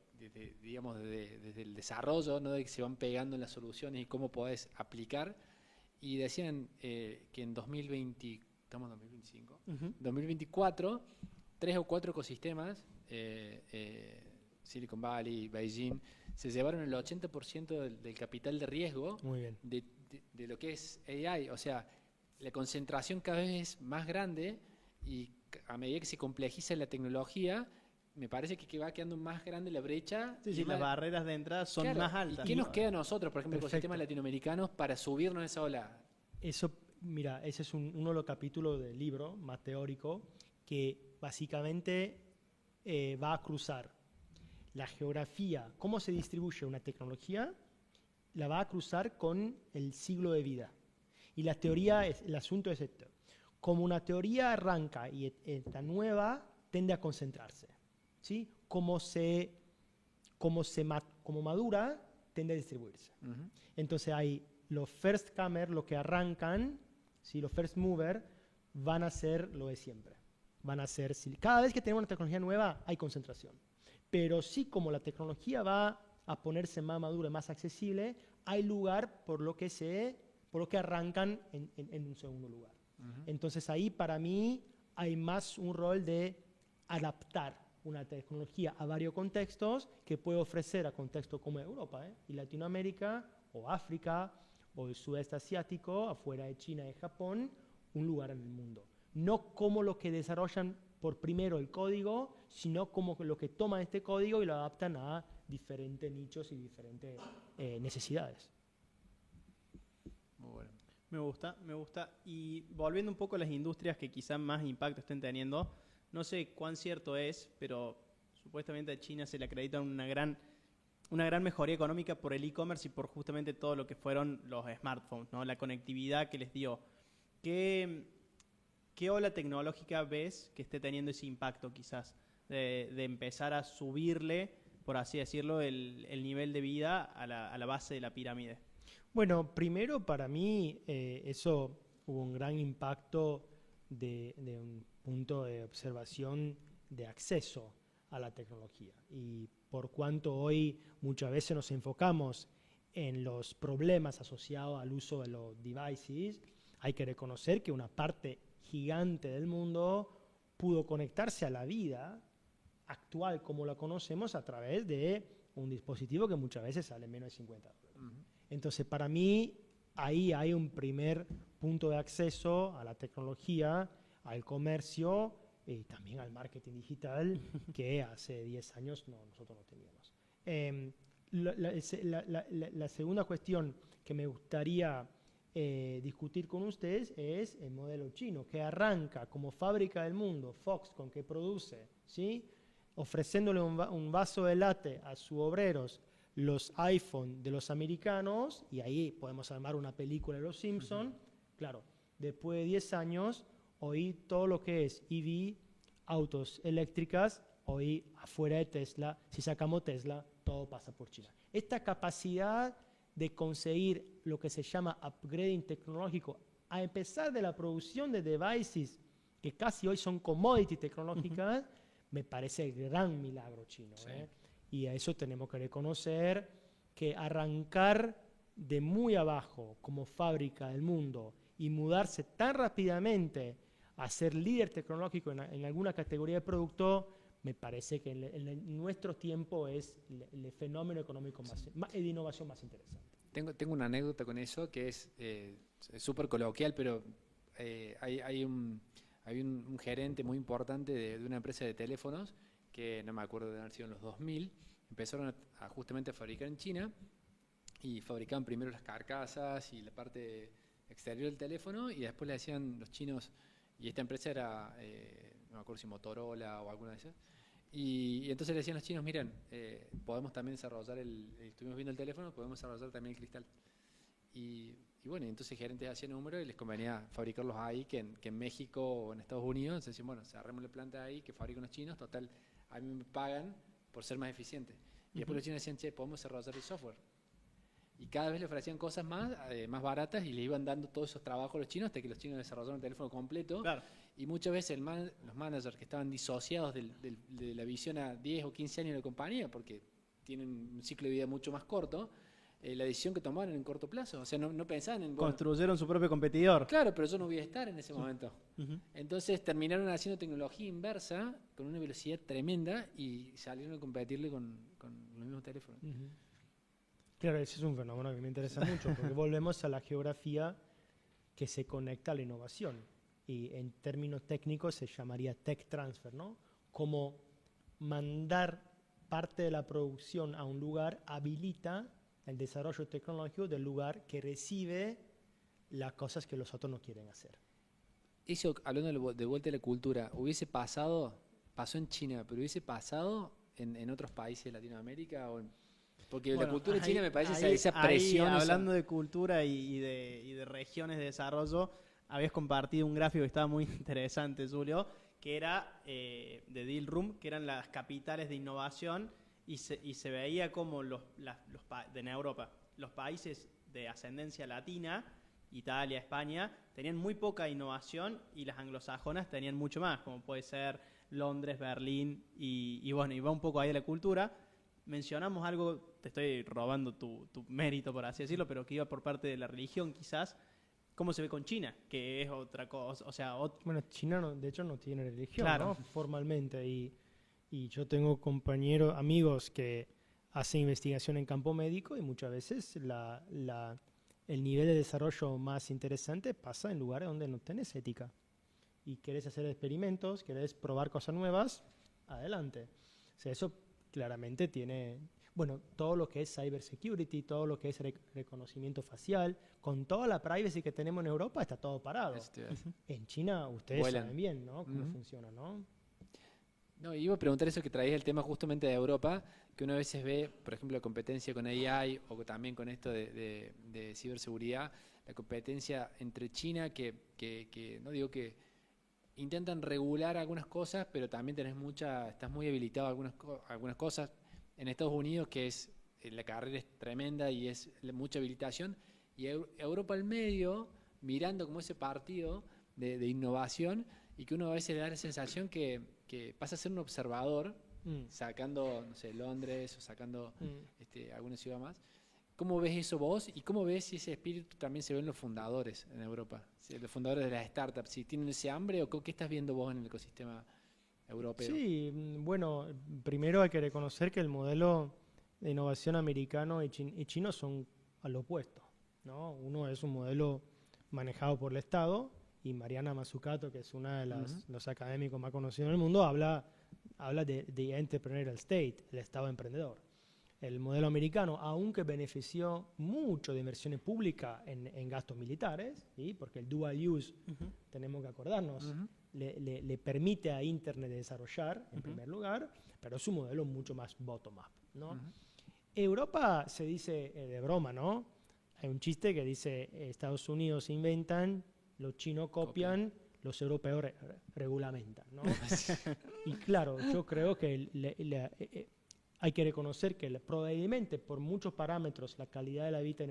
digamos desde el desarrollo, no de que se van pegando en las soluciones y cómo podés aplicar. Y decían que en 2020, estamos en 2025, 2024, 3 o 4 ecosistemas, Silicon Valley, Beijing, se llevaron el 80% del capital de riesgo
Muy bien.
de lo que es AI. O sea, la concentración cada vez es más grande y a medida que se complejiza la tecnología, me parece que va quedando más grande la brecha.
Sí, las barreras de entrada son
claro,
más altas.
¿Y qué nos queda a nosotros, por ejemplo,
Perfecto.
ecosistemas latinoamericanos, para subirnos a esa ola?
Eso, mira, ese es uno de los capítulos del libro, más teórico, que básicamente va a cruzar la geografía, cómo se distribuye una tecnología, la va a cruzar con el siglo de vida. Y la teoría, el asunto es esto. Como una teoría arranca y esta nueva tiende a concentrarse, ¿sí? Como madura, tiende a distribuirse.
Uh-huh.
Entonces hay los first comer, los que arrancan, ¿sí? Los first mover, van a ser lo de siempre. Van a ser, cada vez que tenemos una tecnología nueva, hay concentración. Pero sí, como la tecnología va a ponerse más madura, más accesible, hay lugar por lo que arrancan en un segundo lugar. Uh-huh. Entonces ahí para mí hay más un rol de adaptar una tecnología a varios contextos que puede ofrecer a contextos como Europa y Latinoamérica o África o el sudeste asiático, afuera de China y Japón, un lugar en el mundo. No como lo que desarrollan por primero el código, sino como lo que toman este código y lo adaptan a diferentes nichos y diferentes necesidades.
Muy bueno.
Me gusta. Y volviendo un poco a las industrias que quizás más impacto estén teniendo, no sé cuán cierto es, pero supuestamente a China se le acredita una gran mejoría económica por el e-commerce y por justamente todo lo que fueron los smartphones, ¿no? La conectividad que les dio. ¿Qué ola tecnológica ves que esté teniendo ese impacto quizás de empezar a subirle, por así decirlo, el nivel de vida a la base de la pirámide?
Bueno, primero para mí eso hubo un gran impacto de un punto de observación de acceso a la tecnología. Y por cuanto hoy muchas veces nos enfocamos en los problemas asociados al uso de los devices, hay que reconocer que una parte gigante del mundo pudo conectarse a la vida actual como la conocemos a través de un dispositivo que muchas veces sale menos de $50. Uh-huh. Entonces, para mí, ahí hay un primer punto de acceso a la tecnología, al comercio y también al marketing digital que hace 10 años nosotros no teníamos. La segunda cuestión que me gustaría discutir con ustedes es el modelo chino, que arranca como fábrica del mundo, Foxconn, que produce, ¿sí? Ofreciéndole un vaso de latte a sus obreros, los iPhone de los americanos, y ahí podemos armar una película de los Simpsons. Uh-huh. Claro, después de 10 años, hoy todo lo que es EV, autos eléctricas, hoy afuera de Tesla, si sacamos Tesla, todo pasa por China. Esta capacidad de conseguir lo que se llama upgrading tecnológico, a empezar de la producción de devices que casi hoy son commodity tecnológicas, uh-huh, me parece el gran milagro chino. Sí. Y a eso tenemos que reconocer que arrancar de muy abajo como fábrica del mundo y mudarse tan rápidamente a ser líder tecnológico en alguna categoría de producto, me parece que en nuestro tiempo es el fenómeno económico de innovación más interesante.
Tengo una anécdota con eso que es súper coloquial, pero hay un gerente muy importante de una empresa de teléfonos que no me acuerdo de haber sido en los 2000, empezaron justamente a fabricar en China y fabricaban primero las carcasas y la parte exterior del teléfono y después le decían los chinos, Y esta empresa era, no me acuerdo si Motorola o alguna de esas. Y entonces le decían los chinos, miren, podemos también desarrollar estuvimos viendo el teléfono, podemos desarrollar también el cristal. Y bueno, entonces gerentes hacían números y les convenía fabricarlos ahí, que en México o en Estados Unidos. Entonces decían, bueno, cerremos la planta ahí, que fabrican los chinos, total, a mí me pagan por ser más eficiente. Y después los chinos decían, che, podemos desarrollar el software. Y cada vez le ofrecían cosas más baratas y le iban dando todos esos trabajos a los chinos hasta que los chinos desarrollaron el teléfono completo.
Claro.
Y muchas veces los managers que estaban disociados de la visión a 10 o 15 años de la compañía, porque tienen un ciclo de vida mucho más corto, la decisión que tomaban en corto plazo. O sea, no pensaban en... Bueno,
Construyeron su propio competidor.
claro, pero yo no voy a estar en ese momento.
Ujú.
Entonces terminaron haciendo tecnología inversa con una velocidad tremenda y salieron a competirle con los mismos teléfonos.
Ujú. Claro, ese es un fenómeno que me interesa mucho, porque volvemos a la geografía que se conecta a la innovación. Y en términos técnicos se llamaría tech transfer, ¿no? Como mandar parte de la producción a un lugar habilita el desarrollo tecnológico del lugar que recibe las cosas que los otros no quieren hacer.
Eso, hablando de vuelta a la cultura, pasó en China, pero hubiese pasado en otros países de Latinoamérica porque la
Bueno,
cultura
ahí-
china me parece
ahí-
esa
ahí,
presión.
hablando de cultura y de regiones de desarrollo, habías compartido un gráfico que estaba muy interesante, Julio, que era de Deal Room, que eran las capitales de innovación y se veía como en Europa, los países de ascendencia latina, Italia, España, tenían muy poca innovación y las anglosajonas tenían mucho más, como puede ser Londres, Berlín y bueno, y va un poco ahí de la cultura. Mencionamos algo, te estoy robando tu mérito, por así decirlo, pero que iba por parte de la religión quizás. ¿Cómo se ve con China? Que es otra cosa, o sea,
Bueno, China de hecho no tiene religión,
Claro.
¿no? Formalmente. Y yo tengo compañeros, amigos que hacen investigación en campo médico y muchas veces el nivel de desarrollo más interesante pasa en lugares donde no tenés ética. Y querés hacer experimentos, querés probar cosas nuevas, adelante. O sea, eso claramente tiene... Bueno, todo lo que es cybersecurity, todo lo que es reconocimiento facial, con toda la privacy que tenemos en Europa, está todo parado.
Eso te iba a decir.
En China ustedes
Vuelan.
saben bien, ¿no? Cómo
Ujú.
funciona, ¿no?
No, iba a preguntar eso que traías el tema justamente de Europa, que uno a veces ve, por ejemplo, la competencia con AI o también con esto de ciberseguridad, la competencia entre China que no digo que intentan regular algunas cosas, pero también estás muy habilitado a algunas cosas. En Estados Unidos, que la carrera es tremenda y es mucha habilitación, y Europa al medio, mirando como ese partido de innovación, y que uno a veces le da la sensación que pasa a ser un observador, sacando, no sé, Londres o sacando alguna ciudad más. ¿Cómo ves eso vos? ¿Y cómo ves si ese espíritu también se ve en los fundadores en Europa? Si los fundadores de las startups, si tienen ese hambre o qué estás viendo vos en el ecosistema europeo.
Sí, bueno, primero hay que reconocer que el modelo de innovación americano y chino son al opuesto, ¿no? Uno es un modelo manejado por el Estado y Mariana Mazzucato, que es una de los académicos más conocidos en el mundo, habla de entrepreneurial state, el Estado emprendedor. El modelo americano, aunque benefició mucho de inversiones públicas en gastos militares, ¿sí? Porque el dual use, tenemos que acordarnos, le permite a Internet desarrollar, en primer lugar, pero es un modelo mucho más bottom-up, ¿no? Europa se dice de broma, ¿no? Hay un chiste que dice, Estados Unidos inventan, los chinos copian, los europeos regulamentan, ¿no? Y claro, yo creo que hay que reconocer que probablemente por muchos parámetros la calidad de la vida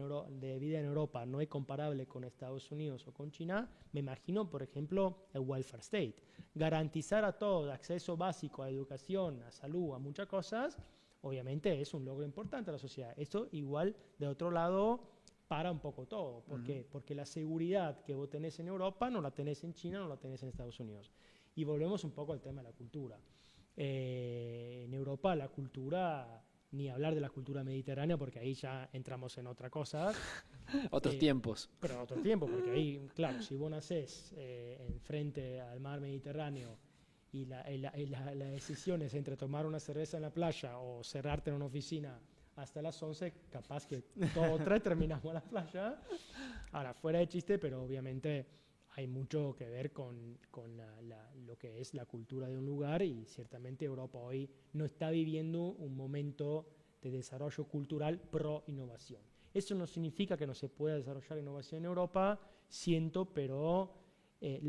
en Europa no es comparable con Estados Unidos o con China. Me imagino, por ejemplo, el welfare state. Garantizar a todos acceso básico a educación, a salud, a muchas cosas, obviamente es un logro importante a la sociedad. Esto igual, de otro lado, para un poco todo. ¿Por qué? Porque la seguridad que vos tenés en Europa no la tenés en China, no la tenés en Estados Unidos. Y volvemos un poco al tema de la cultura. En Europa la cultura, ni hablar de la cultura mediterránea porque ahí ya entramos en otra cosa.
Otros tiempos.
Pero otro tiempo, porque ahí, claro, si vos nacés enfrente al mar Mediterráneo y la decisión es entre tomar una cerveza en la playa o cerrarte en una oficina hasta las 11, capaz que todos tres terminamos en la playa. Ahora, fuera de chiste, pero obviamente hay mucho que ver con lo que es la cultura de un lugar y ciertamente Europa hoy no está viviendo un momento de desarrollo cultural pro innovación. Eso no significa que no se pueda desarrollar innovación en Europa, siento, pero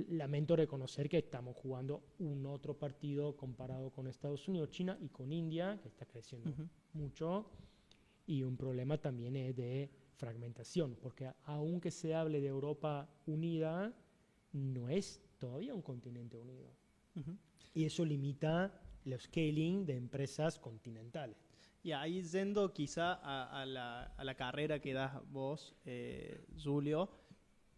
lamento reconocer que estamos jugando un otro partido comparado con Estados Unidos, China y con India, que está creciendo mucho, y un problema también es de fragmentación, porque aunque se hable de Europa unida, no es todavía un continente unido. Y eso limita el scaling de empresas continentales.
Y ahí yendo quizá a la carrera que das vos, Julio,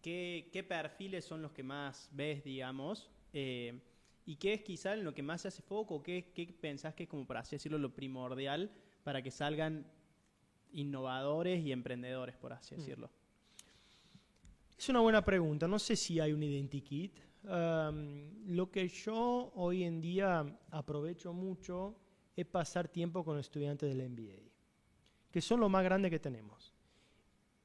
¿qué perfiles son los que más ves, digamos? ¿Y qué es quizá en lo que más se hace foco? ¿Qué pensás que es, como por así decirlo, lo primordial para que salgan innovadores y emprendedores, por así decirlo?
Es una buena pregunta. No sé si hay un identikit. Lo que yo hoy en día aprovecho mucho es pasar tiempo con estudiantes del MBA, que son lo más grande que tenemos.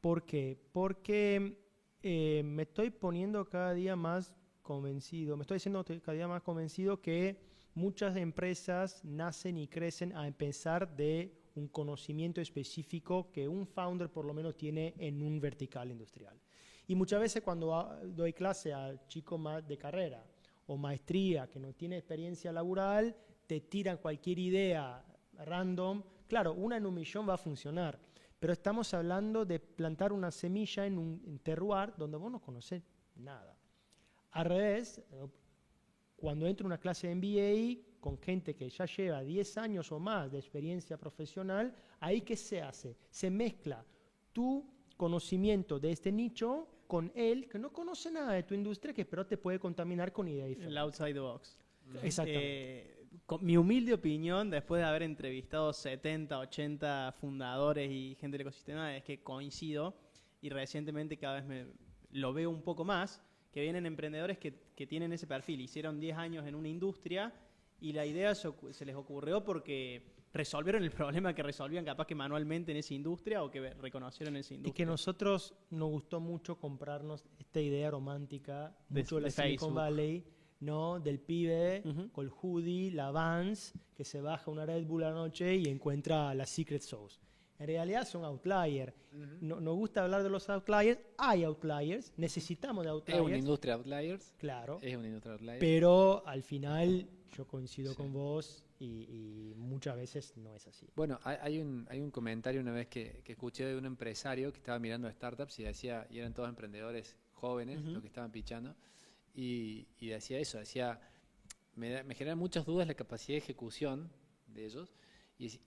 ¿Por qué? Porque me estoy poniendo cada día más convencido, me estoy diciendo cada día más convencido que muchas empresas nacen y crecen a empezar de un conocimiento específico que un founder por lo menos tiene en un vertical industrial. Y muchas veces cuando doy clase a chicos más de carrera o maestría que no tiene experiencia laboral, te tiran cualquier idea random. Claro, una en un millón va a funcionar, pero estamos hablando de plantar una semilla en un terroir donde vos no conocés nada. Al revés, cuando entro a una clase de MBA con gente que ya lleva 10 años o más de experiencia profesional, ahí ¿qué se hace? Se mezcla tu conocimiento de este nicho con él, que no conoce nada de tu industria, que pero te puede contaminar con ideas diferentes.
El outside the box.
Exactamente.
Con mi humilde opinión, después de haber entrevistado 70, 80 fundadores y gente del ecosistema, es que coincido, y recientemente cada vez lo veo un poco más, que vienen emprendedores que tienen ese perfil, hicieron 10 años en una industria y la idea se les ocurrió porque resolvieron el problema que resolvían capaz que manualmente en esa industria o que reconocieron en esa industria.
Y que nosotros nos gustó mucho comprarnos esta idea romántica, mucho de la Silicon
Facebook.
Valley, ¿no? Del pibe con el hoodie, la Vans, que se baja una Red Bull a la noche y encuentra la Secret Sauce. En realidad son outliers. Nos gusta hablar de los outliers. Hay outliers. Necesitamos de outliers.
Es una industria outliers.
Claro.
Es una industria outliers.
Pero al final yo coincido con vos y muchas veces no es así.
Bueno, hay un comentario una vez que escuché de un empresario que estaba mirando startups y eran todos emprendedores jóvenes los que estaban pitchando. Y decía eso, me generan muchas dudas la capacidad de ejecución de ellos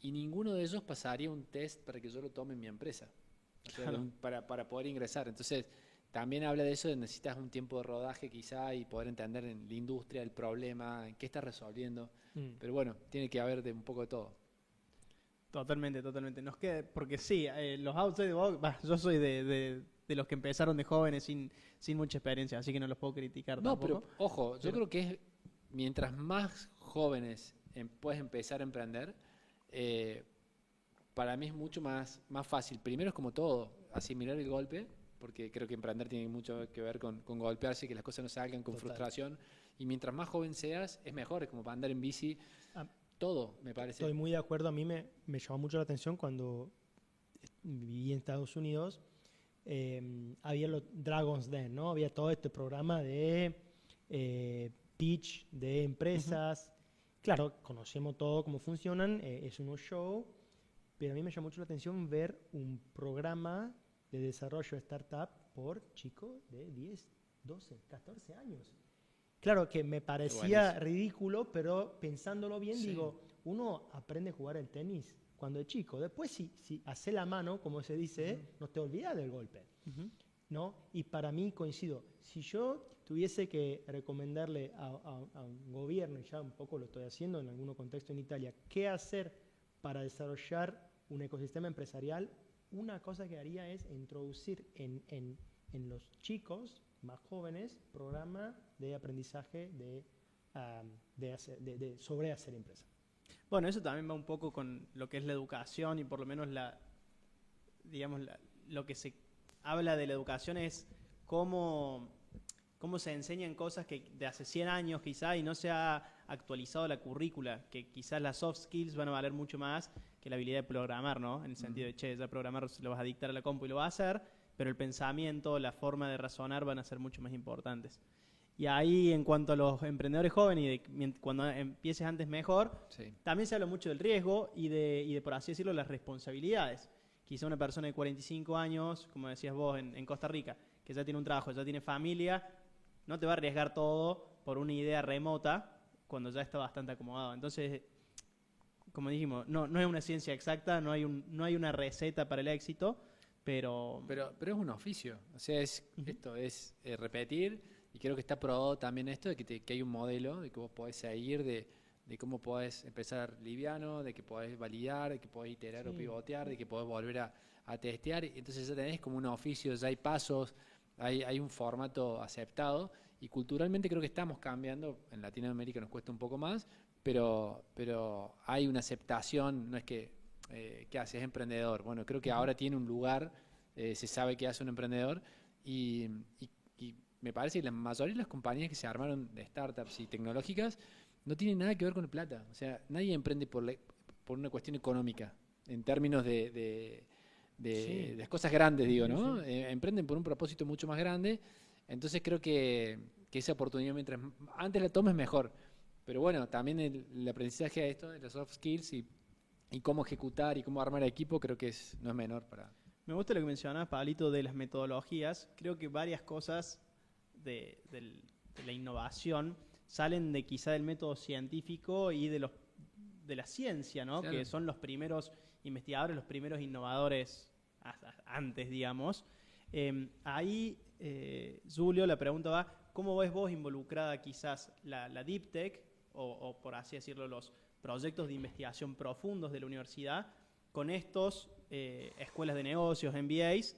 y ninguno de ellos pasaría un test para que yo lo tome en mi empresa, o sea,
Claro.
para poder ingresar. Entonces, también habla de eso, de necesitas un tiempo de rodaje quizá y poder entender en la industria el problema, en qué estás resolviendo. Pero bueno, tiene que haber de un poco de todo.
Totalmente, totalmente. Nos queda, porque sí, los outside the box, yo soy de los que empezaron de jóvenes sin mucha experiencia, así que no los puedo criticar
No,
tampoco.
pero ojo, yo creo que es mientras más jóvenes puedes empezar a emprender, para mí es mucho más fácil. Primero es como todo, asimilar el golpe, porque creo que emprender tiene mucho que ver con golpearse, que las cosas no salgan con
Total.
frustración. Y mientras más joven seas, es mejor, es como para andar en bici, todo, me parece.
Estoy muy de acuerdo. A mí me llamó mucho la atención cuando viví en Estados Unidos. Había los Dragon's Den, ¿no? Había todo este programa de pitch de empresas. Claro, conocemos todo cómo funcionan, es un show, pero a mí me llamó mucho la atención ver un programa de desarrollo de startup por chicos de 10, 12, 14 años. Claro que me parecía ridículo, pero pensándolo bien,
Sí.
digo, uno aprende a jugar el tenis cuando es chico. Después, si hace la mano, como se dice, no te olvidas del golpe. ¿No? Y para mí coincido. Si yo tuviese que recomendarle a un gobierno, y ya un poco lo estoy haciendo en algún contexto en Italia, qué hacer para desarrollar un ecosistema empresarial, una cosa que haría es introducir en los chicos más jóvenes programa de aprendizaje sobre hacer empresa.
Bueno, eso también va un poco con lo que es la educación y por lo menos lo que se habla de la educación es cómo cómo se enseñan cosas que de hace 100 años quizá y no se ha actualizado la currícula, que quizás las soft skills van a valer mucho más que la habilidad de programar, ¿no? En el sentido de, che, ya programar se lo vas a dictar a la compu y lo vas a hacer, pero el pensamiento, la forma de razonar van a ser mucho más importantes. Y ahí, en cuanto a los emprendedores jóvenes, cuando empieces antes mejor,
Sí.
también se habla mucho del riesgo y de, por así decirlo, las responsabilidades. Quizá una persona de 45 años, como decías vos, en Costa Rica, que ya tiene un trabajo, ya tiene familia, no te va a arriesgar todo por una idea remota cuando ya está bastante acomodado. Entonces, como dijimos, no es una ciencia exacta, no hay una receta para el éxito, pero
Pero es un oficio, o sea, esto es repetir, y creo que está probado también esto de que hay un modelo de que vos podés seguir, de cómo podés empezar liviano, de que podés validar, de que podés iterar o pivotear, de que podés volver a testear. Entonces ya tenés como un oficio, ya hay pasos, hay un formato aceptado, y culturalmente creo que estamos cambiando. En Latinoamérica nos cuesta un poco más, pero hay una aceptación. No es que ¿qué haces, emprendedor? Bueno, creo que ahora tiene un lugar, se sabe qué hace un emprendedor, y me parece que la mayoría de las compañías que se armaron de startups y tecnológicas no tienen nada que ver con la plata. O sea, nadie emprende por una cuestión económica, en términos de las cosas grandes, digo, ¿no?
Sí.
Emprenden por un propósito mucho más grande. Entonces creo que esa oportunidad, mientras antes la tomes, mejor. Pero bueno, también el aprendizaje de esto, de los soft skills y cómo ejecutar y cómo armar equipo, creo que no es menor para...
me gusta lo que mencionabas, Pablito, de las metodologías. Creo que varias cosas de la innovación salen de quizá del método científico y de la ciencia, ¿no?
Claro.
Que son los primeros investigadores, los primeros innovadores antes, digamos. Ahí, Julio, la pregunta va, ¿cómo ves vos involucrada quizás la Deep Tech o por así decirlo, los proyectos de investigación profundos de la universidad con estos escuelas de negocios, MBAs?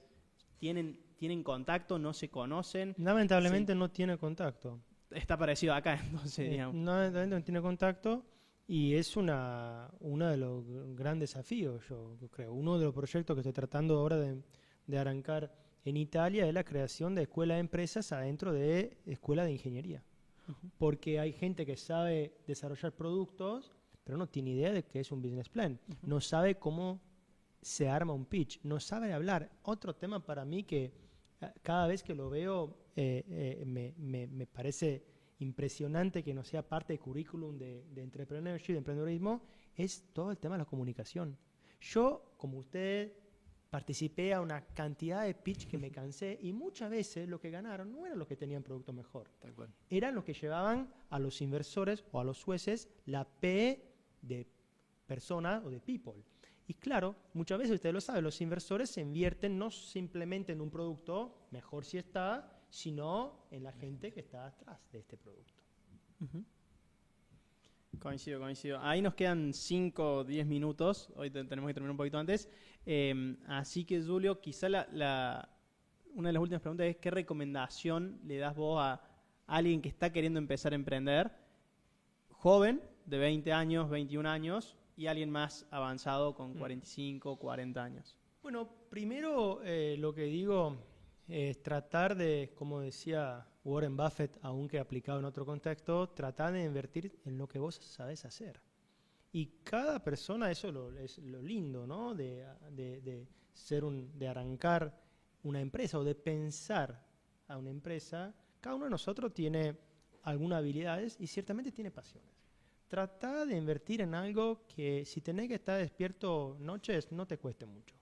¿Tienen contacto? ¿No se conocen?
Lamentablemente no tiene contacto.
Está parecido acá, entonces, digamos.
Lamentablemente no tiene contacto y es uno de los grandes desafíos, yo creo. Uno de los proyectos que estoy tratando ahora de arrancar en Italia es la creación de escuelas de empresas adentro de escuelas de ingeniería. Porque hay gente que sabe desarrollar productos, pero no tiene idea de qué es un business plan. No sabe cómo se arma un pitch, no sabe hablar. Otro tema para mí que cada vez que lo veo me parece impresionante que no sea parte del currículum de entrepreneurship, de emprendedurismo, es todo el tema de la comunicación. Yo, como usted, participé a una cantidad de pitch que me cansé y muchas veces lo que ganaron no eran los que tenían producto mejor.
Tal cual.
Eran los que llevaban a los inversores o a los jueces la P de persona o de people. Y claro, muchas veces, usted lo sabe, los inversores se invierten no simplemente en un producto, mejor si está, sino en la gente que está atrás de este producto.
Coincido. Ahí nos quedan 5 o 10 minutos. Hoy tenemos que terminar un poquito antes. Así que, Julio, quizá una de las últimas preguntas es ¿qué recomendación le das vos a alguien que está queriendo empezar a emprender? Joven, de 20 años, 21 años, y alguien más avanzado con 45, 40 años.
Bueno, primero lo que digo es tratar de, como decía Warren Buffett, aunque aplicado en otro contexto, tratar de invertir en lo que vos sabés hacer. Y cada persona, eso es lo lindo, ¿no? De arrancar una empresa o de pensar a una empresa. Cada uno de nosotros tiene algunas habilidades y ciertamente tiene pasiones. Trata de invertir en algo que si tenés que estar despierto noches no te cueste mucho.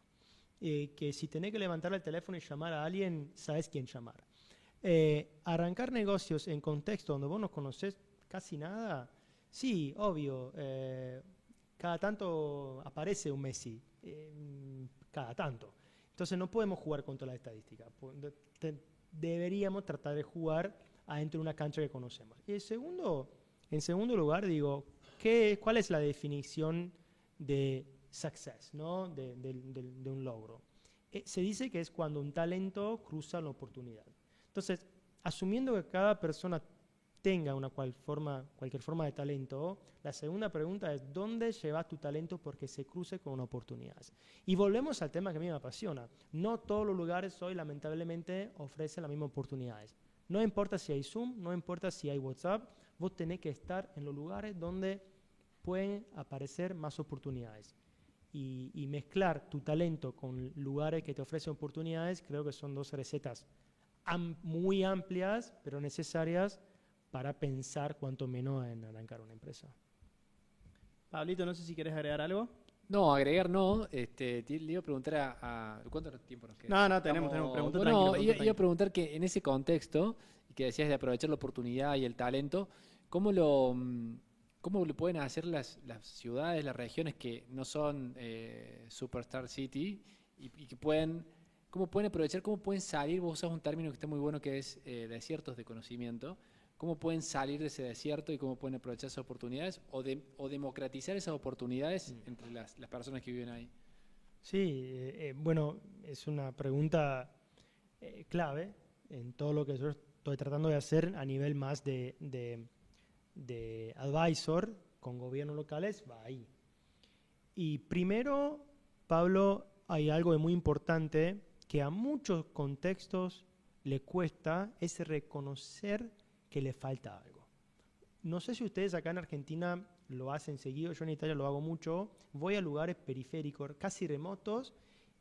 Que si tenés que levantar el teléfono y llamar a alguien, sabes quién llamar. Arrancar negocios en contexto donde vos no conocés casi nada, sí, obvio. Cada tanto aparece un Messi, cada tanto. Entonces no podemos jugar contra la estadística. Deberíamos tratar de jugar adentro de una cancha que conocemos. Y en segundo lugar, digo, ¿cuál es la definición de success, ¿no? de un logro? Se dice que es cuando un talento cruza la oportunidad. Entonces, asumiendo que cada persona tenga cualquier forma de talento, la segunda pregunta es ¿dónde llevas tu talento porque se cruce con una oportunidad? Y volvemos al tema que a mí me apasiona. No todos los lugares hoy, lamentablemente, ofrecen las mismas oportunidades. No importa si hay Zoom, no importa si hay WhatsApp, vos tenés que estar en los lugares donde pueden aparecer más oportunidades. Y mezclar tu talento con lugares que te ofrecen oportunidades, creo que son dos recetas muy amplias, pero necesarias para pensar cuanto menos en arrancar una empresa.
Pablito, no sé si querés agregar algo.
No, agregar no. Le iba a preguntar ¿cuánto tiempo nos queda?
No, tenemos preguntas.
Bueno, iba a preguntar que en ese contexto, que decías de aprovechar la oportunidad y el talento, ¿cómo lo pueden hacer las ciudades, las regiones que no son Superstar City y que cómo pueden aprovechar, cómo pueden salir? Vos usás un término que está muy bueno que es desiertos de conocimiento. ¿Cómo pueden salir de ese desierto y cómo pueden aprovechar esas oportunidades o democratizar esas oportunidades entre las personas que viven ahí?
Sí, bueno, es una pregunta clave en todo lo que yo estoy tratando de hacer a nivel más de advisor con gobiernos locales, va ahí. Y primero, Pablo, hay algo muy importante que a muchos contextos le cuesta, es reconocer que le falta algo. No sé si ustedes acá en Argentina lo hacen seguido, yo en Italia lo hago mucho, voy a lugares periféricos, casi remotos,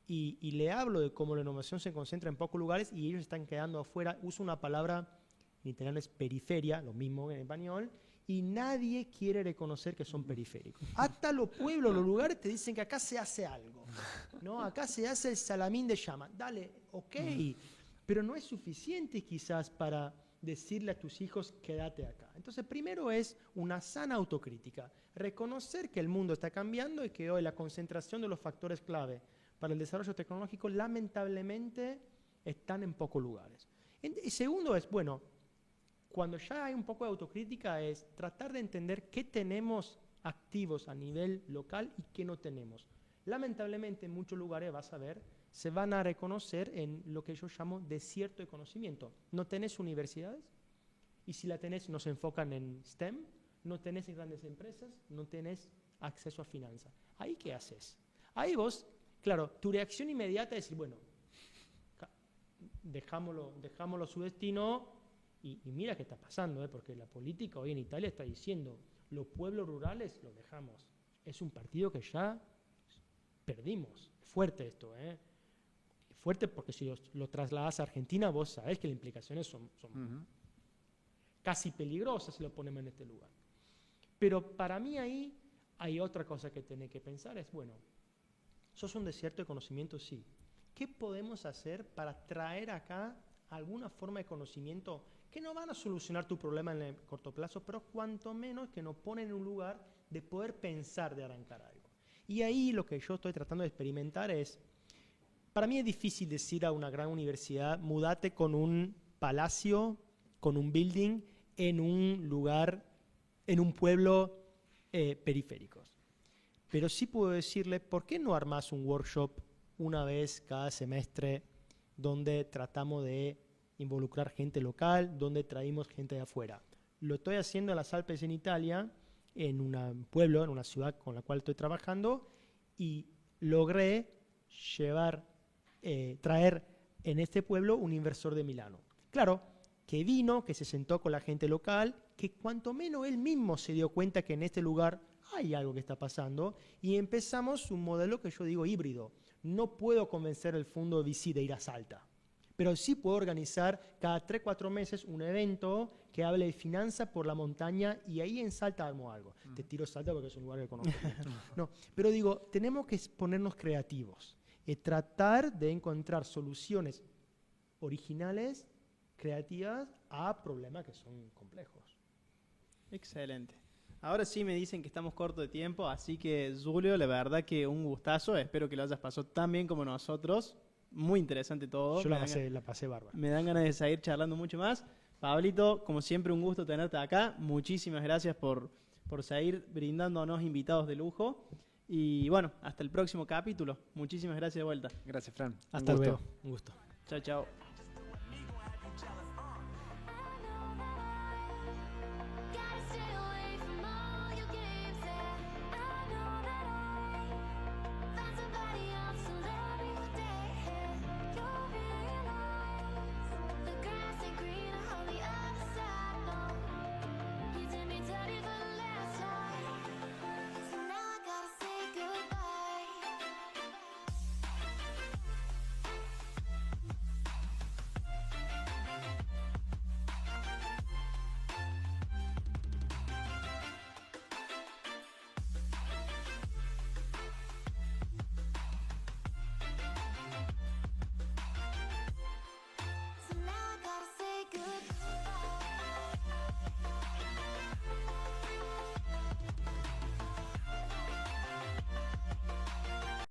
y le hablo de cómo la innovación se concentra en pocos lugares y ellos están quedando afuera. Uso una palabra, en italiano es periferia, lo mismo en español, y nadie quiere reconocer que son periféricos. Hasta los pueblos, los lugares te dicen que acá se hace algo, ¿no? Acá se hace el salamín de llama. Dale, ok, pero no es suficiente quizás para decirle a tus hijos, quédate acá. Entonces, primero es una sana autocrítica, reconocer que el mundo está cambiando y que hoy la concentración de los factores clave para el desarrollo tecnológico lamentablemente están en pocos lugares. Y segundo es, bueno, cuando ya hay un poco de autocrítica es tratar de entender qué tenemos activos a nivel local y qué no tenemos. Lamentablemente en muchos lugares vas a ver, se van a reconocer en lo que yo llamo desierto de conocimiento. No tenés universidades y si la tenés no se enfocan en STEM, no tenés grandes empresas, no tenés acceso a finanzas. ¿Ahí qué haces? Ahí vos, claro, tu reacción inmediata es decir, bueno, dejámoslo su destino y mira qué está pasando, porque la política hoy en Italia está diciendo, los pueblos rurales los dejamos. Es un partido que ya perdimos. Fuerte esto, fuerte porque si lo trasladas a Argentina, vos sabés que las implicaciones son casi peligrosas si lo ponemos en este lugar. Pero para mí ahí hay otra cosa que tenés que pensar, es bueno, sos un desierto de conocimiento, sí. ¿Qué podemos hacer para traer acá alguna forma de conocimiento que no van a solucionar tu problema en el corto plazo, pero cuanto menos que nos ponen en un lugar de poder pensar de arrancar algo? Y ahí lo que yo estoy tratando de experimentar es, para mí es difícil decir a una gran universidad, mudate con un palacio, con un building, en un lugar, en un pueblo periférico. Pero sí puedo decirle, ¿por qué no armás un workshop una vez cada semestre donde tratamos de involucrar gente local, donde traímos gente de afuera? Lo estoy haciendo en las Alpes en Italia, en un pueblo, en una ciudad con la cual estoy trabajando, y logré traer en este pueblo un inversor de Milano. Claro, que vino, que se sentó con la gente local, que cuanto menos él mismo se dio cuenta que en este lugar hay algo que está pasando, y empezamos un modelo que yo digo híbrido. No puedo convencer al fondo VC de ir a Salta, pero sí puedo organizar cada 3-4 meses un evento que hable de finanzas por la montaña y ahí en Salta armo algo. Te tiro Salta porque es un lugar que conozco. No, pero digo, tenemos que ponernos creativos y tratar de encontrar soluciones originales, creativas, a problemas que son complejos.
Excelente. Ahora sí me dicen que estamos cortos de tiempo, así que Julio, la verdad que un gustazo. Espero que lo hayas pasado tan bien como nosotros. Muy interesante todo.
Yo la pasé bárbara.
Me dan ganas de seguir charlando mucho más. Pablito, como siempre, un gusto tenerte acá. Muchísimas gracias por seguir brindándonos invitados de lujo. Y bueno, hasta el próximo capítulo. Muchísimas gracias de vuelta.
Gracias, Fran.
Hasta luego. Un gusto.
Chao, chao.